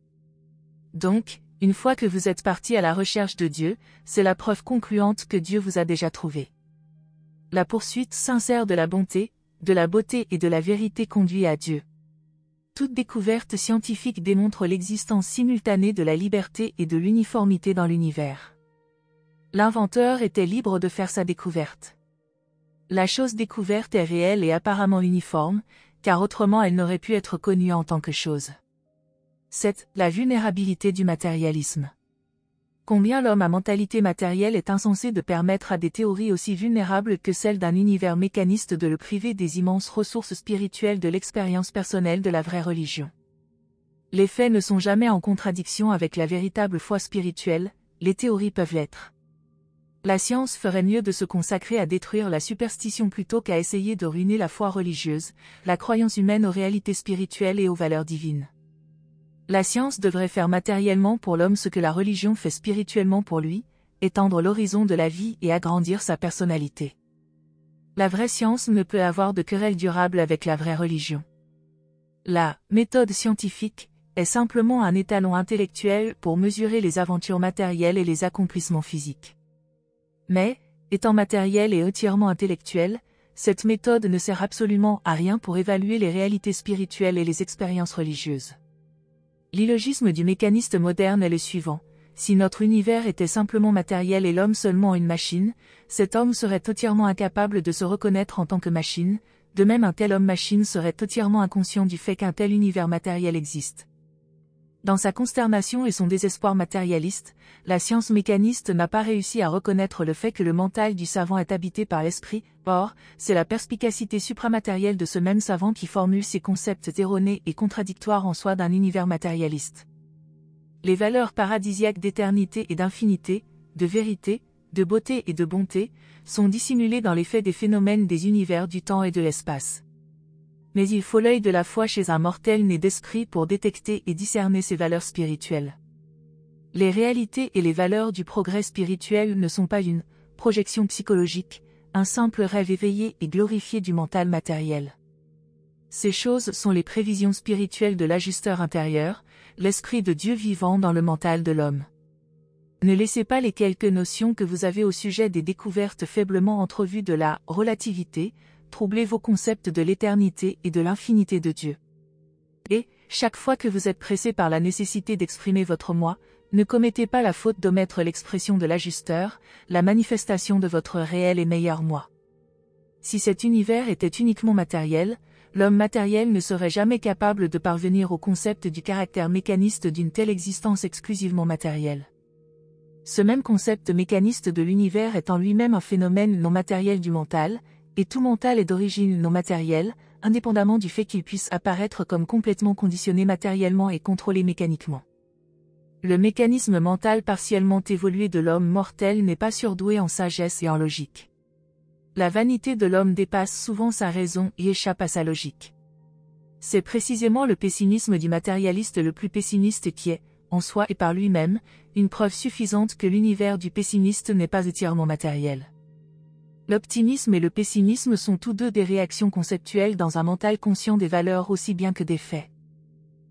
Donc, une fois que vous êtes parti à la recherche de Dieu, c'est la preuve concluante que Dieu vous a déjà trouvé. La poursuite sincère de la bonté, de la beauté et de la vérité conduit à Dieu. Toute découverte scientifique démontre l'existence simultanée de la liberté et de l'uniformité dans l'univers. L'inventeur était libre de faire sa découverte. La chose découverte est réelle et apparemment uniforme, car autrement elle n'aurait pu être connue en tant que chose. C'est la vulnérabilité du matérialisme. Combien l'homme à mentalité matérielle est insensé de permettre à des théories aussi vulnérables que celles d'un univers mécaniste de le priver des immenses ressources spirituelles de l'expérience personnelle de la vraie religion. Les faits ne sont jamais en contradiction avec la véritable foi spirituelle, les théories peuvent l'être. La science ferait mieux de se consacrer à détruire la superstition plutôt qu'à essayer de ruiner la foi religieuse, la croyance humaine aux réalités spirituelles et aux valeurs divines. La science devrait faire matériellement pour l'homme ce que la religion fait spirituellement pour lui, étendre l'horizon de la vie et agrandir sa personnalité. La vraie science ne peut avoir de querelle durable avec la vraie religion. La méthode scientifique est simplement un étalon intellectuel pour mesurer les aventures matérielles et les accomplissements physiques. Mais, étant matérielle et entièrement intellectuelle, cette méthode ne sert absolument à rien pour évaluer les réalités spirituelles et les expériences religieuses. L'illogisme du mécaniste moderne est le suivant. Si notre univers était simplement matériel et l'homme seulement une machine, cet homme serait entièrement incapable de se reconnaître en tant que machine, de même un tel homme-machine serait entièrement inconscient du fait qu'un tel univers matériel existe. Dans sa consternation et son désespoir matérialiste, la science mécaniste n'a pas réussi à reconnaître le fait que le mental du savant est habité par l'esprit. Or, c'est la perspicacité supramatérielle de ce même savant qui formule ces concepts erronés et contradictoires en soi d'un univers matérialiste. Les valeurs paradisiaques d'éternité et d'infinité, de vérité, de beauté et de bonté, sont dissimulées dans l'effet des phénomènes des univers du temps et de l'espace. Mais il faut l'œil de la foi chez un mortel né d'esprit pour détecter et discerner ces valeurs spirituelles. Les réalités et les valeurs du progrès spirituel ne sont pas une projection psychologique, un simple rêve éveillé et glorifié du mental matériel. Ces choses sont les prévisions spirituelles de l'ajusteur intérieur, l'esprit de Dieu vivant dans le mental de l'homme. Ne laissez pas les quelques notions que vous avez au sujet des découvertes faiblement entrevues de la relativité, troubler vos concepts de l'éternité et de l'infinité de Dieu. Et, chaque fois que vous êtes pressé par la nécessité d'exprimer votre moi, ne commettez pas la faute d'omettre l'expression de l'ajusteur, la manifestation de votre réel et meilleur moi. Si cet univers était uniquement matériel, l'homme matériel ne serait jamais capable de parvenir au concept du caractère mécaniste d'une telle existence exclusivement matérielle. Ce même concept mécaniste de l'univers est en lui-même un phénomène non matériel du mental, et tout mental est d'origine non matérielle, indépendamment du fait qu'il puisse apparaître comme complètement conditionné matériellement et contrôlé mécaniquement. Le mécanisme mental partiellement évolué de l'homme mortel n'est pas surdoué en sagesse et en logique. La vanité de l'homme dépasse souvent sa raison et échappe à sa logique. C'est précisément le pessimisme du matérialiste le plus pessimiste qui est, en soi et par lui-même, une preuve suffisante que l'univers du pessimiste n'est pas entièrement matériel. L'optimisme et le pessimisme sont tous deux des réactions conceptuelles dans un mental conscient des valeurs aussi bien que des faits.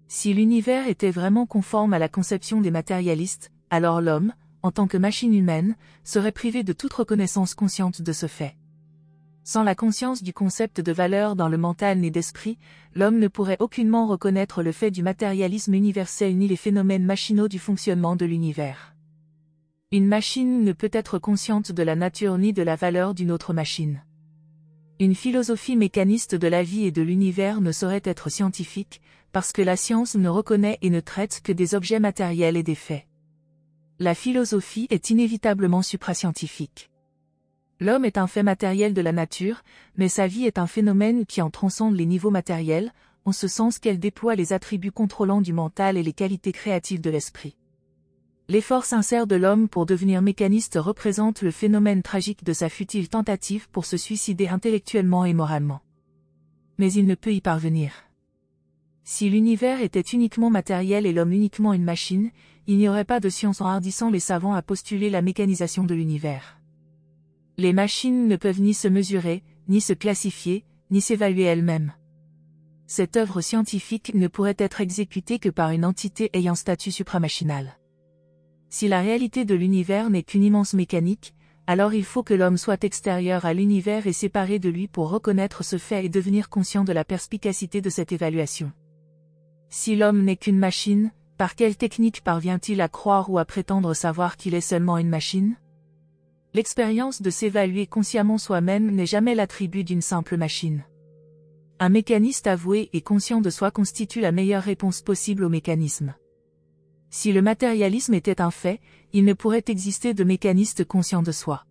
Si l'univers était vraiment conforme à la conception des matérialistes, alors l'homme, en tant que machine humaine, serait privé de toute reconnaissance consciente de ce fait. Sans la conscience du concept de valeur dans le mental ni d'esprit, l'homme ne pourrait aucunement reconnaître le fait du matérialisme universel ni les phénomènes machinaux du fonctionnement de l'univers. Une machine ne peut être consciente de la nature ni de la valeur d'une autre machine. Une philosophie mécaniste de la vie et de l'univers ne saurait être scientifique, parce que la science ne reconnaît et ne traite que des objets matériels et des faits. La philosophie est inévitablement suprascientifique. L'homme est un fait matériel de la nature, mais sa vie est un phénomène qui en transcende les niveaux matériels, en ce sens qu'elle déploie les attributs contrôlants du mental et les qualités créatives de l'esprit. L'effort sincère de l'homme pour devenir mécaniste représente le phénomène tragique de sa futile tentative pour se suicider intellectuellement et moralement. Mais il ne peut y parvenir. Si l'univers était uniquement matériel et l'homme uniquement une machine, il n'y aurait pas de science enhardissant les savants à postuler la mécanisation de l'univers. Les machines ne peuvent ni se mesurer, ni se classifier, ni s'évaluer elles-mêmes. Cette œuvre scientifique ne pourrait être exécutée que par une entité ayant statut supramachinal. Si la réalité de l'univers n'est qu'une immense mécanique, alors il faut que l'homme soit extérieur à l'univers et séparé de lui pour reconnaître ce fait et devenir conscient de la perspicacité de cette évaluation. Si l'homme n'est qu'une machine, par quelle technique parvient-il à croire ou à prétendre savoir qu'il est seulement une machine ? L'expérience de s'évaluer consciemment soi-même n'est jamais l'attribut d'une simple machine. Un mécaniste avoué et conscient de soi constitue la meilleure réponse possible au mécanisme. Si le matérialisme était un fait, il ne pourrait exister de mécaniste conscient de soi.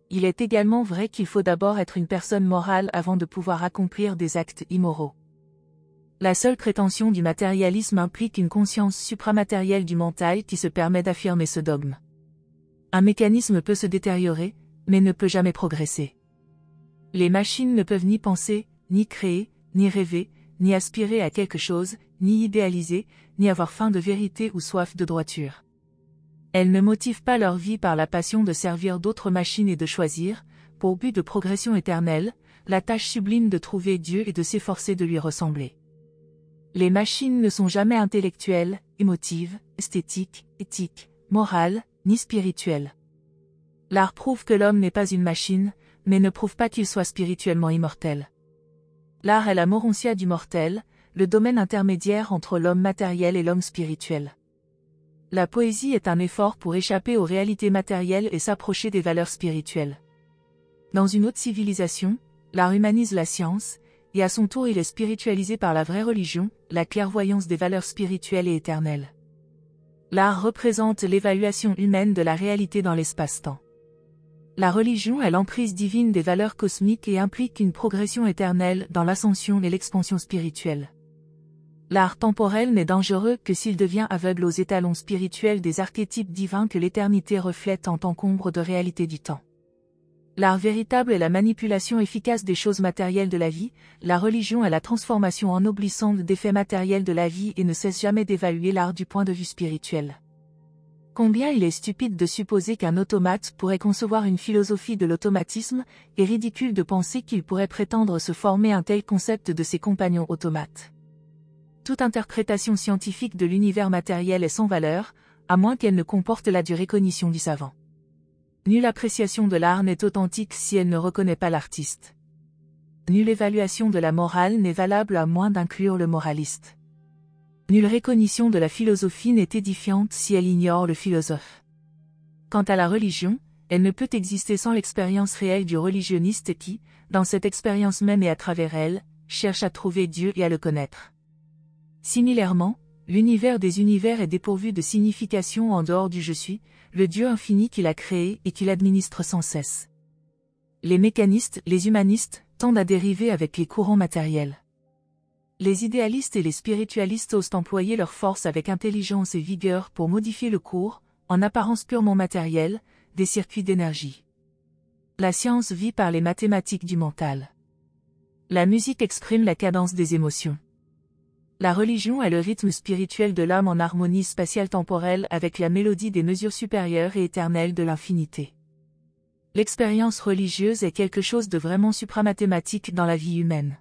Il est également vrai qu'il faut d'abord être une personne morale avant de pouvoir accomplir des actes immoraux. La seule prétention du matérialisme implique une conscience supramatérielle du mental qui se permet d'affirmer ce dogme. Un mécanisme peut se détériorer, mais ne peut jamais progresser. Les machines ne peuvent ni penser, ni créer, ni rêver, ni aspirer à quelque chose, ni idéaliser, ni avoir faim de vérité ou soif de droiture. Elles ne motivent pas leur vie par la passion de servir d'autres machines et de choisir, pour but de progression éternelle, la tâche sublime de trouver Dieu et de s'efforcer de lui ressembler. Les machines ne sont jamais intellectuelles, émotives, esthétiques, éthiques, morales, ni spirituelles. L'art prouve que l'homme n'est pas une machine, mais ne prouve pas qu'il soit spirituellement immortel. L'art est la morontia du mortel, le domaine intermédiaire entre l'homme matériel et l'homme spirituel. La poésie est un effort pour échapper aux réalités matérielles et s'approcher des valeurs spirituelles. Dans une autre civilisation, l'art humanise la science, et à son tour il est spiritualisé par la vraie religion, la clairvoyance des valeurs spirituelles et éternelles. L'art représente l'évaluation humaine de la réalité dans l'espace-temps. La religion est l'emprise divine des valeurs cosmiques et implique une progression éternelle dans l'ascension et l'expansion spirituelle. L'art temporel n'est dangereux que s'il devient aveugle aux étalons spirituels des archétypes divins que l'éternité reflète en tant qu'ombre de réalité du temps. L'art véritable est la manipulation efficace des choses matérielles de la vie, la religion est la transformation ennoblissante des faits matériels de la vie et ne cesse jamais d'évaluer l'art du point de vue spirituel. Combien il est stupide de supposer qu'un automate pourrait concevoir une philosophie de l'automatisme, et ridicule de penser qu'il pourrait prétendre se former un tel concept de ses compagnons automates. Toute interprétation scientifique de l'univers matériel est sans valeur, à moins qu'elle ne comporte la dure recognition du savant. Nulle appréciation de l'art n'est authentique si elle ne reconnaît pas l'artiste. Nulle évaluation de la morale n'est valable à moins d'inclure le moraliste. Nulle recognition de la philosophie n'est édifiante si elle ignore le philosophe. Quant à la religion, elle ne peut exister sans l'expérience réelle du religionniste qui, dans cette expérience même et à travers elle, cherche à trouver Dieu et à le connaître. Similairement, l'univers des univers est dépourvu de signification en dehors du je suis, le Dieu infini qu'il a créé et qu'il administre sans cesse. Les mécanistes, les humanistes, tendent à dériver avec les courants matériels. Les idéalistes et les spiritualistes osent employer leur force avec intelligence et vigueur pour modifier le cours, en apparence purement matérielle, des circuits d'énergie. La science vit par les mathématiques du mental. La musique exprime la cadence des émotions. La religion est le rythme spirituel de l'âme en harmonie spatiale-temporelle avec la mélodie des mesures supérieures et éternelles de l'infinité. L'expérience religieuse est quelque chose de vraiment supramathématique dans la vie humaine.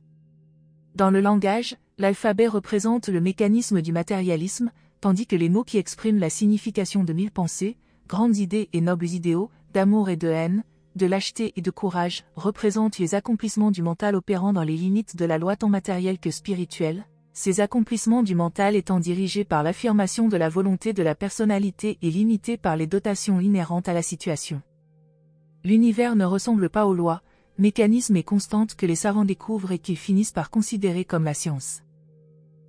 Dans le langage, l'alphabet représente le mécanisme du matérialisme, tandis que les mots qui expriment la signification de mille pensées, grandes idées et nobles idéaux, d'amour et de haine, de lâcheté et de courage, représentent les accomplissements du mental opérant dans les limites de la loi tant matérielle que spirituelle, ces accomplissements du mental étant dirigés par l'affirmation de la volonté de la personnalité et limités par les dotations inhérentes à la situation. L'univers ne ressemble pas aux lois, mécanismes et constantes que les savants découvrent et qu'ils finissent par considérer comme la science.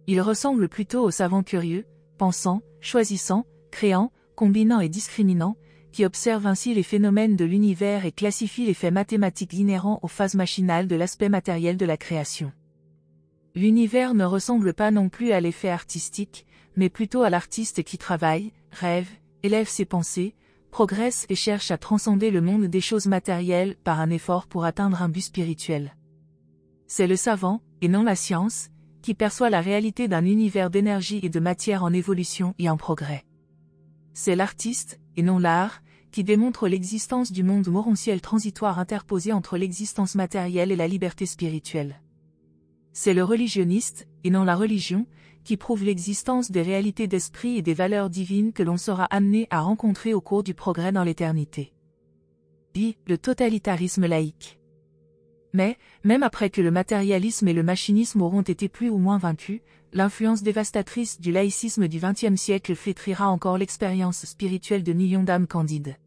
Il ressemble plutôt aux savants curieux, pensants, choisissant, créant, combinant et discriminant, qui observent ainsi les phénomènes de l'univers et classifient les faits mathématiques inhérents aux phases machinales de l'aspect matériel de la création. L'univers ne ressemble pas non plus à l'effet artistique, mais plutôt à l'artiste qui travaille, rêve, élève ses pensées, progresse et cherche à transcender le monde des choses matérielles par un effort pour atteindre un but spirituel. C'est le savant, et non la science, qui perçoit la réalité d'un univers d'énergie et de matière en évolution et en progrès. C'est l'artiste, et non l'art, qui démontre l'existence du monde morontiel transitoire interposé entre l'existence matérielle et la liberté spirituelle. C'est le religionniste, et non la religion, qui prouve l'existence des réalités d'esprit et des valeurs divines que l'on sera amené à rencontrer au cours du progrès dans l'éternité. Le totalitarisme laïque. Mais, même après que le matérialisme et le machinisme auront été plus ou moins vaincus, l'influence dévastatrice du laïcisme du XXe siècle flétrira encore l'expérience spirituelle de millions d'âmes candides.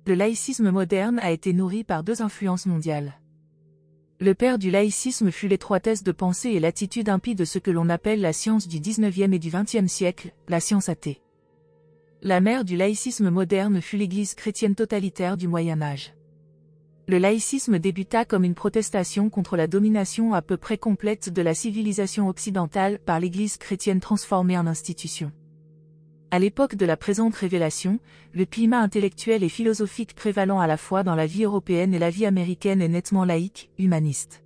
Le laïcisme moderne a été nourri par deux influences mondiales. Le père du laïcisme fut l'étroitesse de pensée et l'attitude impie de ce que l'on appelle la science du XIXe et du XXe siècle, la science athée. La mère du laïcisme moderne fut l'Église chrétienne totalitaire du Moyen Âge. Le laïcisme débuta comme une protestation contre la domination à peu près complète de la civilisation occidentale par l'Église chrétienne transformée en institution. À l'époque de la présente révélation, le climat intellectuel et philosophique prévalant à la fois dans la vie européenne et la vie américaine est nettement laïque, humaniste.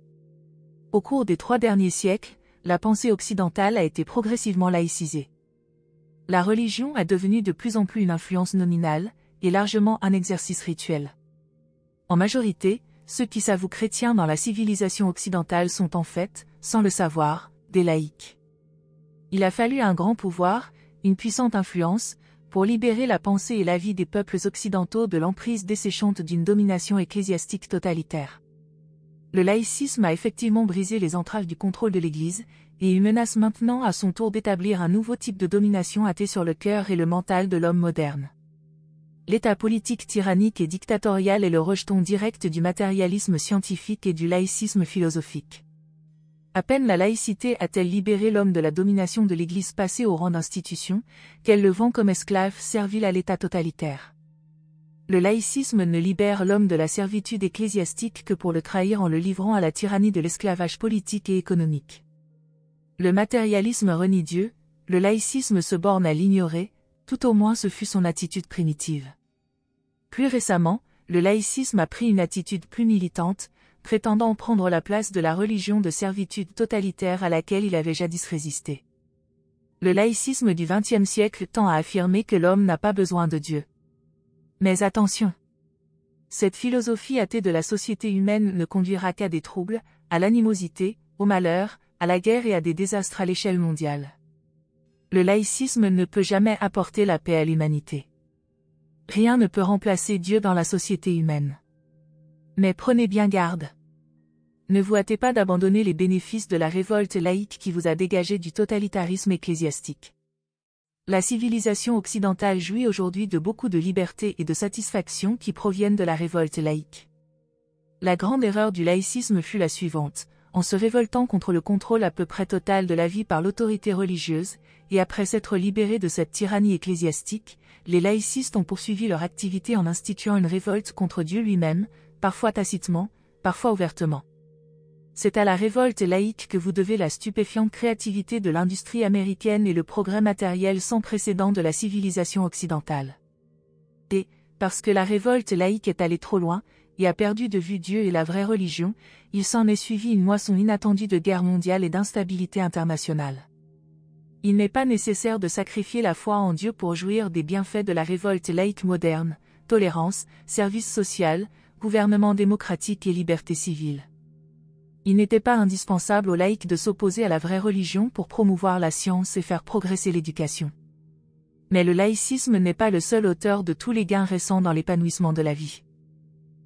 Au cours des 3 derniers siècles, la pensée occidentale a été progressivement laïcisée. La religion est devenue de plus en plus une influence nominale, et largement un exercice rituel. En majorité, ceux qui s'avouent chrétiens dans la civilisation occidentale sont en fait, sans le savoir, des laïcs. Il a fallu un grand pouvoir, une puissante influence, pour libérer la pensée et la vie des peuples occidentaux de l'emprise desséchante d'une domination ecclésiastique totalitaire. Le laïcisme a effectivement brisé les entraves du contrôle de l'Église, et il menace maintenant à son tour d'établir un nouveau type de domination athée sur le cœur et le mental de l'homme moderne. L'état politique tyrannique et dictatorial est le rejeton direct du matérialisme scientifique et du laïcisme philosophique. À peine la laïcité a-t-elle libéré l'homme de la domination de l'Église passée au rang d'institution, qu'elle le vend comme esclave servile à l'État totalitaire. Le laïcisme ne libère l'homme de la servitude ecclésiastique que pour le trahir en le livrant à la tyrannie de l'esclavage politique et économique. Le matérialisme renie Dieu, le laïcisme se borne à l'ignorer, tout au moins ce fut son attitude primitive. Plus récemment, le laïcisme a pris une attitude plus militante, prétendant prendre la place de la religion de servitude totalitaire à laquelle il avait jadis résisté. Le laïcisme du XXe siècle tend à affirmer que l'homme n'a pas besoin de Dieu. Mais attention! Cette philosophie athée de la société humaine ne conduira qu'à des troubles, à l'animosité, au malheur, à la guerre et à des désastres à l'échelle mondiale. Le laïcisme ne peut jamais apporter la paix à l'humanité. Rien ne peut remplacer Dieu dans la société humaine. Mais prenez bien garde. Ne vous hâtez pas d'abandonner les bénéfices de la révolte laïque qui vous a dégagé du totalitarisme ecclésiastique. La civilisation occidentale jouit aujourd'hui de beaucoup de liberté et de satisfaction qui proviennent de la révolte laïque. La grande erreur du laïcisme fut la suivante: en se révoltant contre le contrôle à peu près total de la vie par l'autorité religieuse, et après s'être libérés de cette tyrannie ecclésiastique, les laïcistes ont poursuivi leur activité en instituant une révolte contre Dieu lui-même, parfois tacitement, parfois ouvertement. C'est à la révolte laïque que vous devez la stupéfiante créativité de l'industrie américaine et le progrès matériel sans précédent de la civilisation occidentale. Et, parce que la révolte laïque est allée trop loin, et a perdu de vue Dieu et la vraie religion, il s'en est suivi une moisson inattendue de guerre mondiale et d'instabilité internationale. Il n'est pas nécessaire de sacrifier la foi en Dieu pour jouir des bienfaits de la révolte laïque moderne: tolérance, service social, gouvernement démocratique et liberté civile. Il n'était pas indispensable aux laïcs de s'opposer à la vraie religion pour promouvoir la science et faire progresser l'éducation. Mais le laïcisme n'est pas le seul auteur de tous les gains récents dans l'épanouissement de la vie.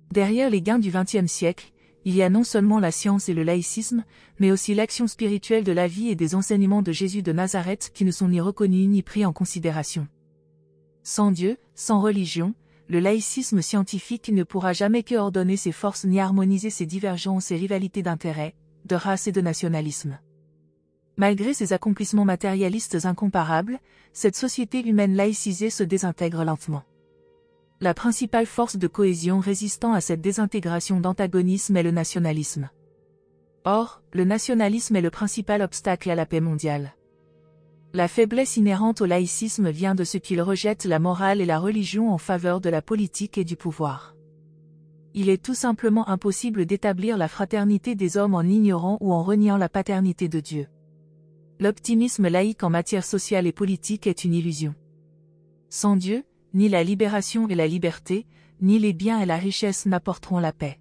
Derrière les gains du XXe siècle, il y a non seulement la science et le laïcisme, mais aussi l'action spirituelle de la vie et des enseignements de Jésus de Nazareth qui ne sont ni reconnus ni pris en considération. Sans Dieu, sans religion, le laïcisme scientifique ne pourra jamais coordonner ses forces ni harmoniser ses divergences et rivalités d'intérêts, de race et de nationalisme. Malgré ses accomplissements matérialistes incomparables, cette société humaine laïcisée se désintègre lentement. La principale force de cohésion résistant à cette désintégration d'antagonisme est le nationalisme. Or, le nationalisme est le principal obstacle à la paix mondiale. La faiblesse inhérente au laïcisme vient de ce qu'il rejette la morale et la religion en faveur de la politique et du pouvoir. Il est tout simplement impossible d'établir la fraternité des hommes en ignorant ou en reniant la paternité de Dieu. L'optimisme laïque en matière sociale et politique est une illusion. Sans Dieu, ni la libération et la liberté, ni les biens et la richesse n'apporteront la paix.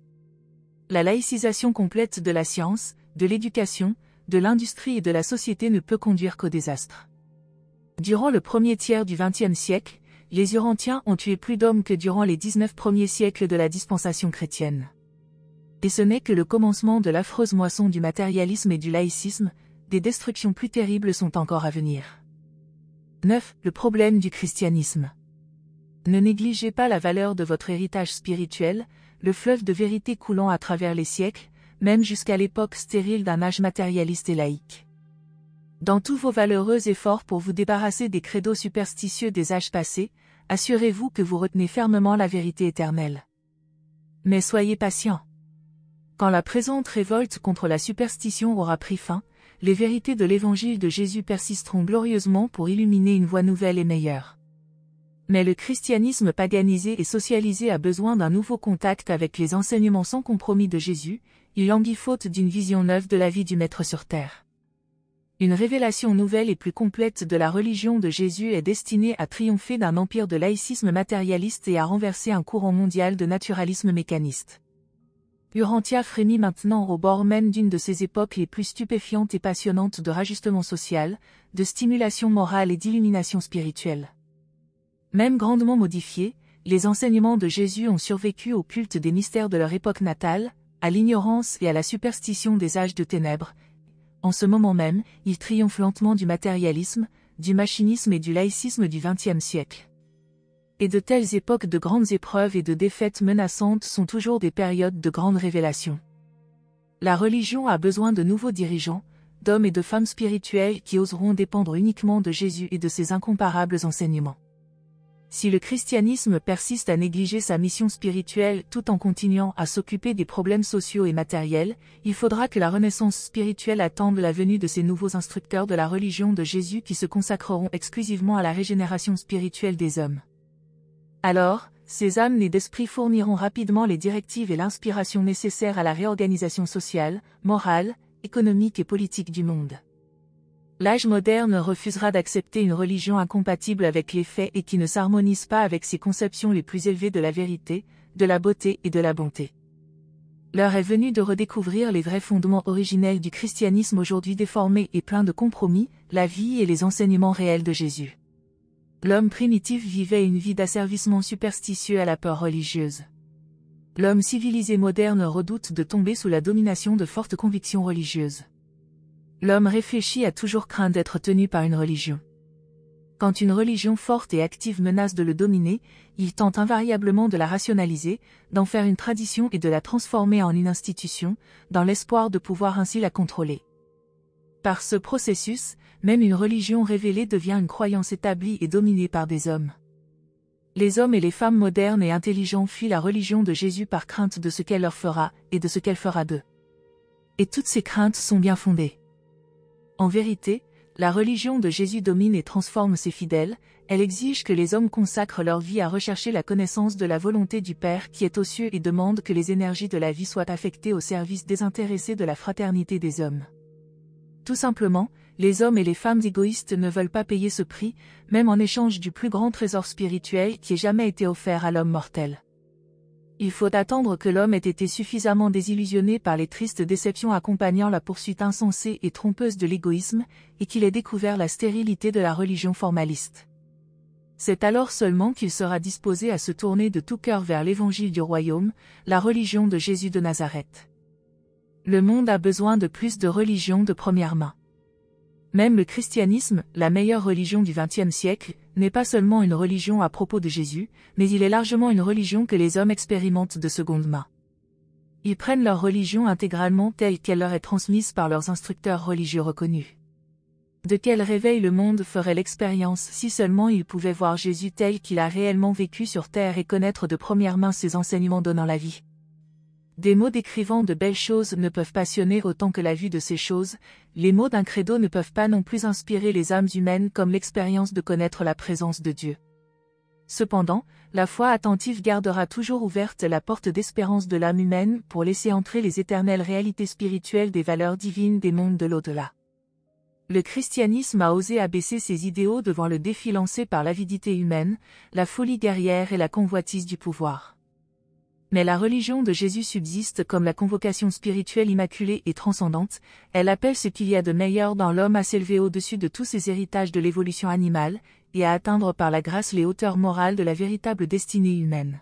La laïcisation complète de la science, de l'éducation, de l'industrie et de la société ne peut conduire qu'au désastre. Durant le premier tiers du XXe siècle, les Urantiens ont tué plus d'hommes que durant les 19 premiers siècles de la dispensation chrétienne. Et ce n'est que le commencement de l'affreuse moisson du matérialisme et du laïcisme, des destructions plus terribles sont encore à venir. 9. Le problème du christianisme. Ne négligez pas la valeur de votre héritage spirituel, le fleuve de vérité coulant à travers les siècles, même jusqu'à l'époque stérile d'un âge matérialiste et laïque. Dans tous vos valeureux efforts pour vous débarrasser des credos superstitieux des âges passés, assurez-vous que vous retenez fermement la vérité éternelle. Mais soyez patients. Quand la présente révolte contre la superstition aura pris fin, les vérités de l'évangile de Jésus persisteront glorieusement pour illuminer une voie nouvelle et meilleure. Mais le christianisme paganisé et socialisé a besoin d'un nouveau contact avec les enseignements sans compromis de Jésus, il languit faute d'une vision neuve de la vie du Maître sur terre. Une révélation nouvelle et plus complète de la religion de Jésus est destinée à triompher d'un empire de laïcisme matérialiste et à renverser un courant mondial de naturalisme mécaniste. Urantia frémit maintenant au bord même d'une de ces époques les plus stupéfiantes et passionnantes de rajustement social, de stimulation morale et d'illumination spirituelle. Même grandement modifiés, les enseignements de Jésus ont survécu au culte des mystères de leur époque natale, à l'ignorance et à la superstition des âges de ténèbres. En ce moment même, ils triomphent lentement du matérialisme, du machinisme et du laïcisme du XXe siècle. Et de telles époques de grandes épreuves et de défaites menaçantes sont toujours des périodes de grandes révélations. La religion a besoin de nouveaux dirigeants, d'hommes et de femmes spirituels qui oseront dépendre uniquement de Jésus et de ses incomparables enseignements. Si le christianisme persiste à négliger sa mission spirituelle tout en continuant à s'occuper des problèmes sociaux et matériels, il faudra que la renaissance spirituelle attende la venue de ces nouveaux instructeurs de la religion de Jésus qui se consacreront exclusivement à la régénération spirituelle des hommes. Alors, ces âmes nées d'esprit fourniront rapidement les directives et l'inspiration nécessaires à la réorganisation sociale, morale, économique et politique du monde. L'âge moderne refusera d'accepter une religion incompatible avec les faits et qui ne s'harmonise pas avec ses conceptions les plus élevées de la vérité, de la beauté et de la bonté. L'heure est venue de redécouvrir les vrais fondements originels du christianisme aujourd'hui déformé et plein de compromis, la vie et les enseignements réels de Jésus. L'homme primitif vivait une vie d'asservissement superstitieux à la peur religieuse. L'homme civilisé moderne redoute de tomber sous la domination de fortes convictions religieuses. L'homme réfléchi a toujours craint d'être tenu par une religion. Quand une religion forte et active menace de le dominer, il tente invariablement de la rationaliser, d'en faire une tradition et de la transformer en une institution, dans l'espoir de pouvoir ainsi la contrôler. Par ce processus, même une religion révélée devient une croyance établie et dominée par des hommes. Les hommes et les femmes modernes et intelligents fuient la religion de Jésus par crainte de ce qu'elle leur fera, et de ce qu'elle fera d'eux. Et toutes ces craintes sont bien fondées. En vérité, la religion de Jésus domine et transforme ses fidèles, elle exige que les hommes consacrent leur vie à rechercher la connaissance de la volonté du Père qui est aux cieux et demande que les énergies de la vie soient affectées au service désintéressé de la fraternité des hommes. Tout simplement, les hommes et les femmes égoïstes ne veulent pas payer ce prix, même en échange du plus grand trésor spirituel qui ait jamais été offert à l'homme mortel. Il faut attendre que l'homme ait été suffisamment désillusionné par les tristes déceptions accompagnant la poursuite insensée et trompeuse de l'égoïsme, et qu'il ait découvert la stérilité de la religion formaliste. C'est alors seulement qu'il sera disposé à se tourner de tout cœur vers l'évangile du royaume, la religion de Jésus de Nazareth. Le monde a besoin de plus de religions de première main. Même le christianisme, la meilleure religion du XXe siècle, n'est pas seulement une religion à propos de Jésus, mais il est largement une religion que les hommes expérimentent de seconde main. Ils prennent leur religion intégralement telle qu'elle leur est transmise par leurs instructeurs religieux reconnus. De quel réveil le monde ferait l'expérience si seulement ils pouvaient voir Jésus tel qu'il a réellement vécu sur terre et connaître de première main ses enseignements donnant la vie. Des mots décrivant de belles choses ne peuvent passionner autant que la vue de ces choses, les mots d'un credo ne peuvent pas non plus inspirer les âmes humaines comme l'expérience de connaître la présence de Dieu. Cependant, la foi attentive gardera toujours ouverte la porte d'espérance de l'âme humaine pour laisser entrer les éternelles réalités spirituelles des valeurs divines des mondes de l'au-delà. Le christianisme a osé abaisser ses idéaux devant le défi lancé par l'avidité humaine, la folie guerrière et la convoitise du pouvoir. Mais la religion de Jésus subsiste comme la convocation spirituelle immaculée et transcendante, elle appelle ce qu'il y a de meilleur dans l'homme à s'élever au-dessus de tous ces héritages de l'évolution animale, et à atteindre par la grâce les hauteurs morales de la véritable destinée humaine.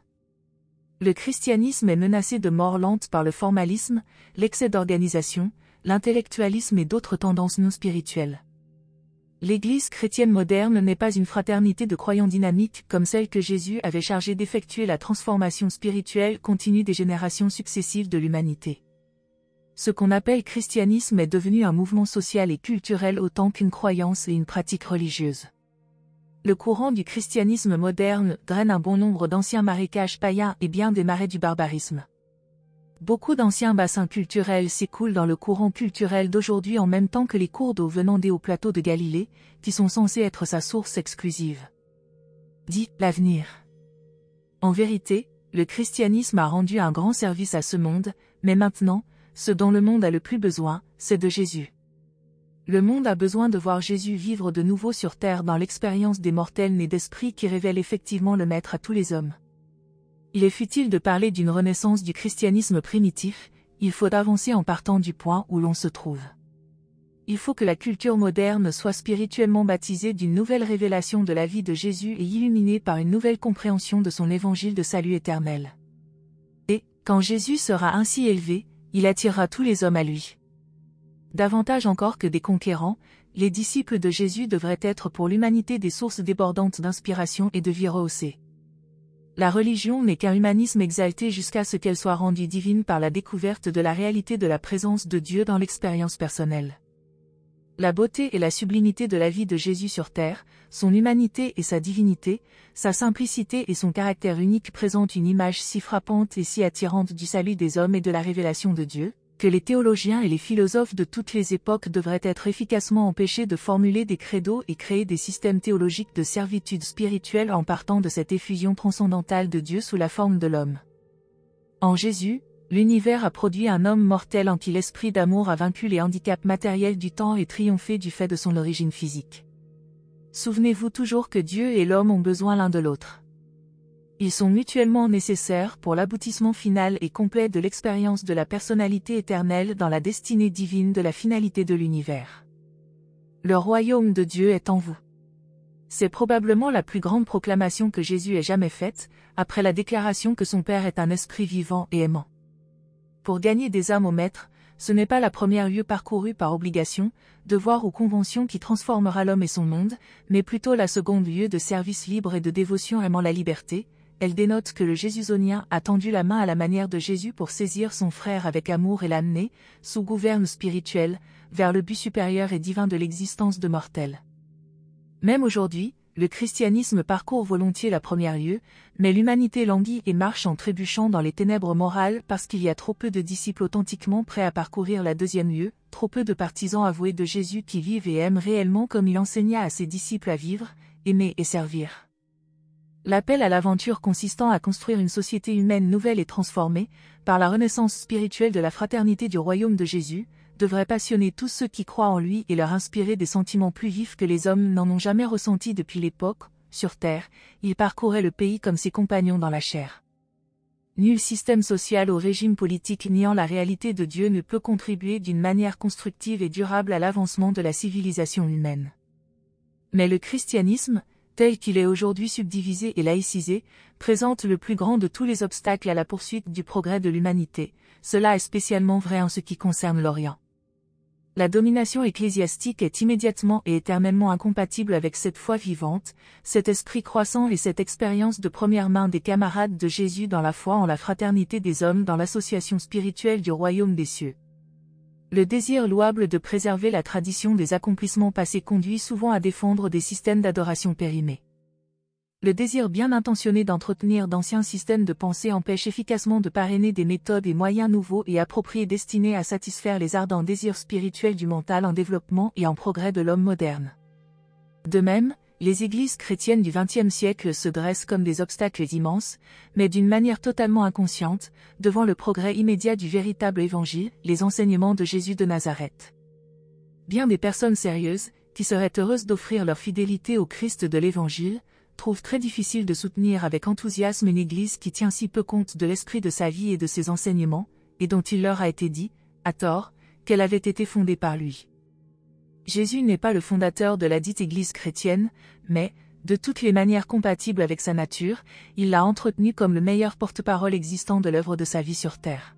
Le christianisme est menacé de mort lente par le formalisme, l'excès d'organisation, l'intellectualisme et d'autres tendances non spirituelles. L'Église chrétienne moderne n'est pas une fraternité de croyants dynamiques comme celle que Jésus avait chargée d'effectuer la transformation spirituelle continue des générations successives de l'humanité. Ce qu'on appelle christianisme est devenu un mouvement social et culturel autant qu'une croyance et une pratique religieuse. Le courant du christianisme moderne draine un bon nombre d'anciens marécages païens et bien des marais du barbarisme. Beaucoup d'anciens bassins culturels s'écoulent dans le courant culturel d'aujourd'hui en même temps que les cours d'eau venant des hauts plateaux de Galilée, qui sont censés être sa source exclusive. Dit l'avenir. En vérité, le christianisme a rendu un grand service à ce monde, mais maintenant, ce dont le monde a le plus besoin, c'est de Jésus. Le monde a besoin de voir Jésus vivre de nouveau sur terre dans l'expérience des mortels nés d'esprit qui révèle effectivement le Maître à tous les hommes. Il est futile de parler d'une renaissance du christianisme primitif, il faut avancer en partant du point où l'on se trouve. il faut que la culture moderne soit spirituellement baptisée d'une nouvelle révélation de la vie de Jésus et illuminée par une nouvelle compréhension de son évangile de salut éternel. Et, quand Jésus sera ainsi élevé, il attirera tous les hommes à lui. Davantage encore que des conquérants, les disciples de Jésus devraient être pour l'humanité des sources débordantes d'inspiration et de vie rehaussée. La religion n'est qu'un humanisme exalté jusqu'à ce qu'elle soit rendue divine par la découverte de la réalité de la présence de Dieu dans l'expérience personnelle. La beauté et la sublimité de la vie de Jésus sur terre, son humanité et sa divinité, sa simplicité et son caractère unique présentent une image si frappante et si attirante du salut des hommes et de la révélation de Dieu, que les théologiens et les philosophes de toutes les époques devraient être efficacement empêchés de formuler des credos et créer des systèmes théologiques de servitude spirituelle en partant de cette effusion transcendantale de Dieu sous la forme de l'homme. En Jésus, l'univers a produit un homme mortel en qui l'esprit d'amour a vaincu les handicaps matériels du temps et triomphé du fait de son origine physique. Souvenez-vous toujours que Dieu et l'homme ont besoin l'un de l'autre. Ils sont mutuellement nécessaires pour l'aboutissement final et complet de l'expérience de la personnalité éternelle dans la destinée divine de la finalité de l'univers. Le royaume de Dieu est en vous. C'est probablement la plus grande proclamation que Jésus ait jamais faite, après la déclaration que son Père est un esprit vivant et aimant. Pour gagner des âmes au Maître, ce n'est pas la première lieue parcourue par obligation, devoir ou convention qui transformera l'homme et son monde, mais plutôt la seconde lieue de service libre et de dévotion aimant la liberté. Elle dénote que le Jésusonien a tendu la main à la manière de Jésus pour saisir son frère avec amour et l'amener, sous gouverne spirituel, vers le but supérieur et divin de l'existence de mortels. Même aujourd'hui, le christianisme parcourt volontiers la première lieue, mais l'humanité languit et marche en trébuchant dans les ténèbres morales parce qu'il y a trop peu de disciples authentiquement prêts à parcourir la deuxième lieue, trop peu de partisans avoués de Jésus qui vivent et aiment réellement comme il enseigna à ses disciples à vivre, aimer et servir. L'appel à l'aventure consistant à construire une société humaine nouvelle et transformée, par la renaissance spirituelle de la fraternité du royaume de Jésus, devrait passionner tous ceux qui croient en lui et leur inspirer des sentiments plus vifs que les hommes n'en ont jamais ressentis depuis l'époque. Sur terre, il parcourait le pays comme ses compagnons dans la chair. Nul système social ou régime politique niant la réalité de Dieu ne peut contribuer d'une manière constructive et durable à l'avancement de la civilisation humaine. Mais le christianisme, tel qu'il est aujourd'hui subdivisé et laïcisé, présente le plus grand de tous les obstacles à la poursuite du progrès de l'humanité. Cela est spécialement vrai en ce qui concerne l'Orient. La domination ecclésiastique est immédiatement et éternellement incompatible avec cette foi vivante, cet esprit croissant et cette expérience de première main des camarades de Jésus dans la foi en la fraternité des hommes dans l'association spirituelle du royaume des cieux. Le désir louable de préserver la tradition des accomplissements passés conduit souvent à défendre des systèmes d'adoration périmés. Le désir bien intentionné d'entretenir d'anciens systèmes de pensée empêche efficacement de parrainer des méthodes et moyens nouveaux et appropriés destinés à satisfaire les ardents désirs spirituels du mental en développement et en progrès de l'homme moderne. De même, les églises chrétiennes du XXe siècle se dressent comme des obstacles immenses, mais d'une manière totalement inconsciente, devant le progrès immédiat du véritable évangile, les enseignements de Jésus de Nazareth. Bien des personnes sérieuses, qui seraient heureuses d'offrir leur fidélité au Christ de l'évangile, trouvent très difficile de soutenir avec enthousiasme une église qui tient si peu compte de l'esprit de sa vie et de ses enseignements, et dont il leur a été dit, à tort, qu'elle avait été fondée par lui. Jésus n'est pas le fondateur de la dite Église chrétienne, mais, de toutes les manières compatibles avec sa nature, il l'a entretenue comme le meilleur porte-parole existant de l'œuvre de sa vie sur terre.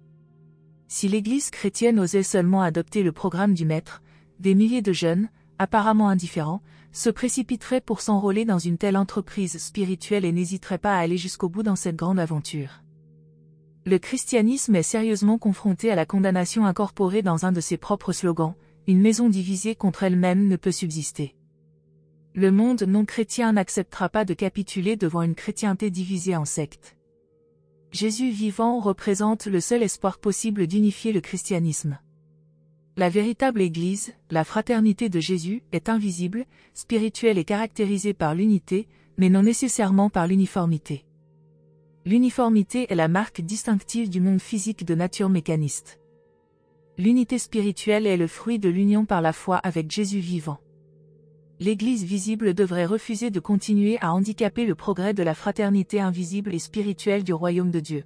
Si l'Église chrétienne osait seulement adopter le programme du Maître, des milliers de jeunes, apparemment indifférents, se précipiteraient pour s'enrôler dans une telle entreprise spirituelle et n'hésiteraient pas à aller jusqu'au bout dans cette grande aventure. Le christianisme est sérieusement confronté à la condamnation incorporée dans un de ses propres slogans. Une maison divisée contre elle-même ne peut subsister. Le monde non chrétien n'acceptera pas de capituler devant une chrétienté divisée en sectes. Jésus vivant représente le seul espoir possible d'unifier le christianisme. La véritable Église, la fraternité de Jésus, est invisible, spirituelle et caractérisée par l'unité, mais non nécessairement par l'uniformité. L'uniformité est la marque distinctive du monde physique de nature mécaniste. L'unité spirituelle est le fruit de l'union par la foi avec Jésus vivant. L'Église visible devrait refuser de continuer à handicaper le progrès de la fraternité invisible et spirituelle du royaume de Dieu.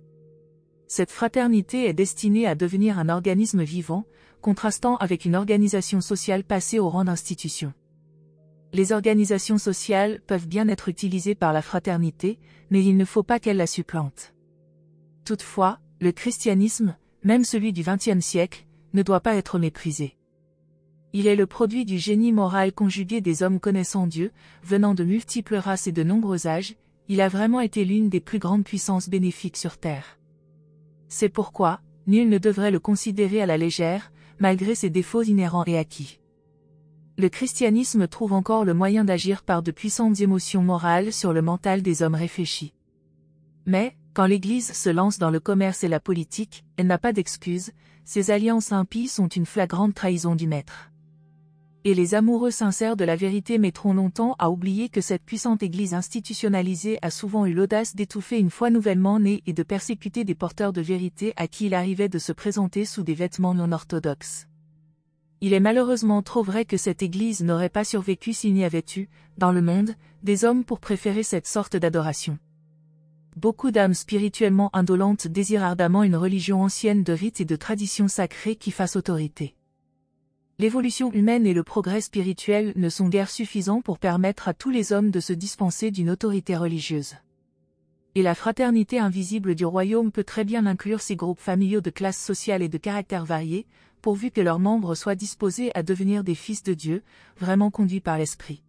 Cette fraternité est destinée à devenir un organisme vivant, contrastant avec une organisation sociale passée au rang d'institution. Les organisations sociales peuvent bien être utilisées par la fraternité, mais il ne faut pas qu'elles la supplantent. Toutefois, le christianisme, même celui du XXe siècle, ne doit pas être méprisé. Il est le produit du génie moral conjugué des hommes connaissant Dieu, venant de multiples races et de nombreux âges. Il a vraiment été l'une des plus grandes puissances bénéfiques sur Terre. C'est pourquoi, nul ne devrait le considérer à la légère, malgré ses défauts inhérents et acquis. Le christianisme trouve encore le moyen d'agir par de puissantes émotions morales sur le mental des hommes réfléchis. Mais, quand l'Église se lance dans le commerce et la politique, elle n'a pas d'excuse, ses alliances impies sont une flagrante trahison du Maître. Et les amoureux sincères de la vérité mettront longtemps à oublier que cette puissante Église institutionnalisée a souvent eu l'audace d'étouffer une foi nouvellement née et de persécuter des porteurs de vérité à qui il arrivait de se présenter sous des vêtements non orthodoxes. Il est malheureusement trop vrai que cette Église n'aurait pas survécu s'il n'y avait eu, dans le monde, des hommes pour préférer cette sorte d'adoration. Beaucoup d'âmes spirituellement indolentes désirent ardemment une religion ancienne de rites et de traditions sacrées qui fassent autorité. L'évolution humaine et le progrès spirituel ne sont guère suffisants pour permettre à tous les hommes de se dispenser d'une autorité religieuse. Et la fraternité invisible du royaume peut très bien inclure ces groupes familiaux de classes sociales et de caractères variés, pourvu que leurs membres soient disposés à devenir des fils de Dieu, vraiment conduits par l'Esprit.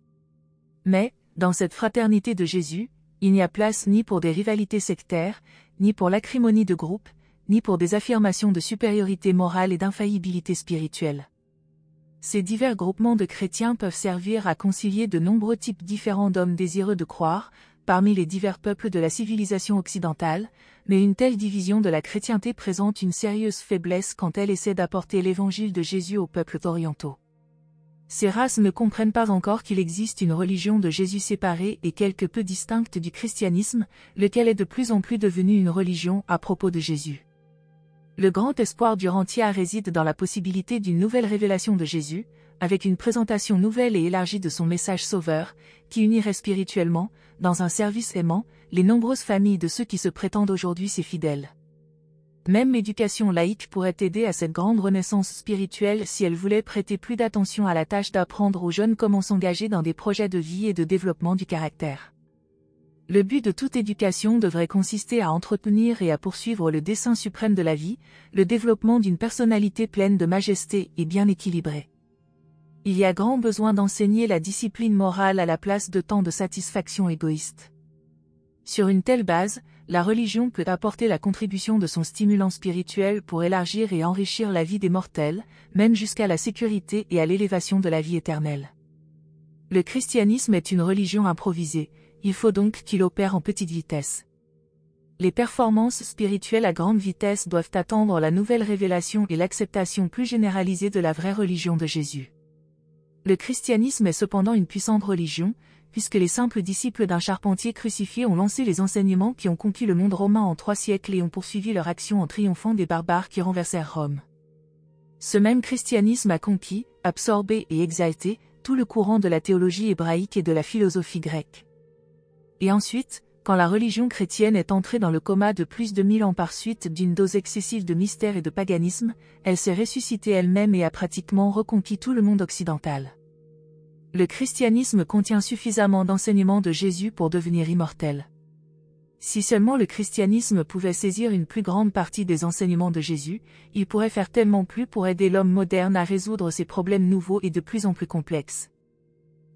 Mais, dans cette fraternité de Jésus, il n'y a place ni pour des rivalités sectaires, ni pour l'acrimonie de groupe, ni pour des affirmations de supériorité morale et d'infaillibilité spirituelle. Ces divers groupements de chrétiens peuvent servir à concilier de nombreux types différents d'hommes désireux de croire, parmi les divers peuples de la civilisation occidentale, mais une telle division de la chrétienté présente une sérieuse faiblesse quand elle essaie d'apporter l'évangile de Jésus aux peuples orientaux. Ces races ne comprennent pas encore qu'il existe une religion de Jésus séparée et quelque peu distincte du christianisme, lequel est de plus en plus devenu une religion à propos de Jésus. Le grand espoir du rentier réside dans la possibilité d'une nouvelle révélation de Jésus, avec une présentation nouvelle et élargie de son message sauveur, qui unirait spirituellement, dans un service aimant, les nombreuses familles de ceux qui se prétendent aujourd'hui ses fidèles. Même l'éducation laïque pourrait aider à cette grande renaissance spirituelle si elle voulait prêter plus d'attention à la tâche d'apprendre aux jeunes comment s'engager dans des projets de vie et de développement du caractère. Le but de toute éducation devrait consister à entretenir et à poursuivre le dessein suprême de la vie, le développement d'une personnalité pleine de majesté et bien équilibrée. Il y a grand besoin d'enseigner la discipline morale à la place de tant de satisfactions égoïstes. Sur une telle base, la religion peut apporter la contribution de son stimulant spirituel pour élargir et enrichir la vie des mortels, même jusqu'à la sécurité et à l'élévation de la vie éternelle. Le christianisme est une religion improvisée. Il faut donc qu'il opère en petite vitesse. Les performances spirituelles à grande vitesse doivent attendre la nouvelle révélation et l'acceptation plus généralisée de la vraie religion de Jésus. Le christianisme est cependant une puissante religion, puisque les simples disciples d'un charpentier crucifié ont lancé les enseignements qui ont conquis le monde romain en 3 siècles et ont poursuivi leur action en triomphant des barbares qui renversèrent Rome. Ce même christianisme a conquis, absorbé et exalté tout le courant de la théologie hébraïque et de la philosophie grecque. Et ensuite, quand la religion chrétienne est entrée dans le coma de plus de 1000 ans par suite d'une dose excessive de mystère et de paganisme, elle s'est ressuscitée elle-même et a pratiquement reconquis tout le monde occidental. Le christianisme contient suffisamment d'enseignements de Jésus pour devenir immortel. Si seulement le christianisme pouvait saisir une plus grande partie des enseignements de Jésus, il pourrait faire tellement plus pour aider l'homme moderne à résoudre ses problèmes nouveaux et de plus en plus complexes.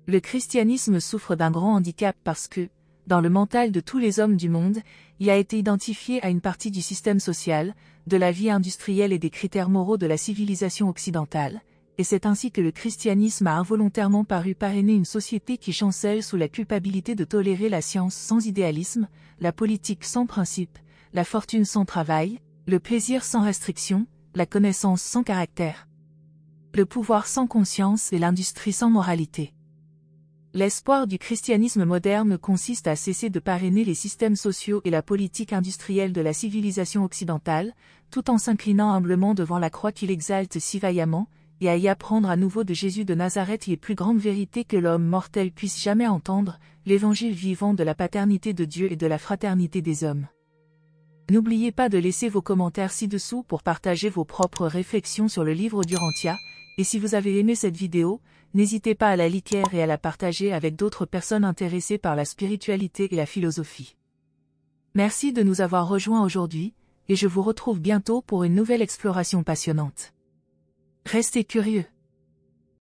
Le christianisme souffre d'un grand handicap parce que, dans le mental de tous les hommes du monde, il a été identifié à une partie du système social, de la vie industrielle et des critères moraux de la civilisation occidentale, et c'est ainsi que le christianisme a involontairement paru parrainer une société qui chancelle sous la culpabilité de tolérer la science sans idéalisme, la politique sans principe, la fortune sans travail, le plaisir sans restriction, la connaissance sans caractère, le pouvoir sans conscience et l'industrie sans moralité. L'espoir du christianisme moderne consiste à cesser de parrainer les systèmes sociaux et la politique industrielle de la civilisation occidentale, tout en s'inclinant humblement devant la croix qu'il exalte si vaillamment, et à y apprendre à nouveau de Jésus de Nazareth les plus grandes vérités que l'homme mortel puisse jamais entendre, l'évangile vivant de la paternité de Dieu et de la fraternité des hommes. N'oubliez pas de laisser vos commentaires ci-dessous pour partager vos propres réflexions sur le livre d'Urantia, et si vous avez aimé cette vidéo, n'hésitez pas à la liker et à la partager avec d'autres personnes intéressées par la spiritualité et la philosophie. Merci de nous avoir rejoints aujourd'hui, et je vous retrouve bientôt pour une nouvelle exploration passionnante. Restez curieux.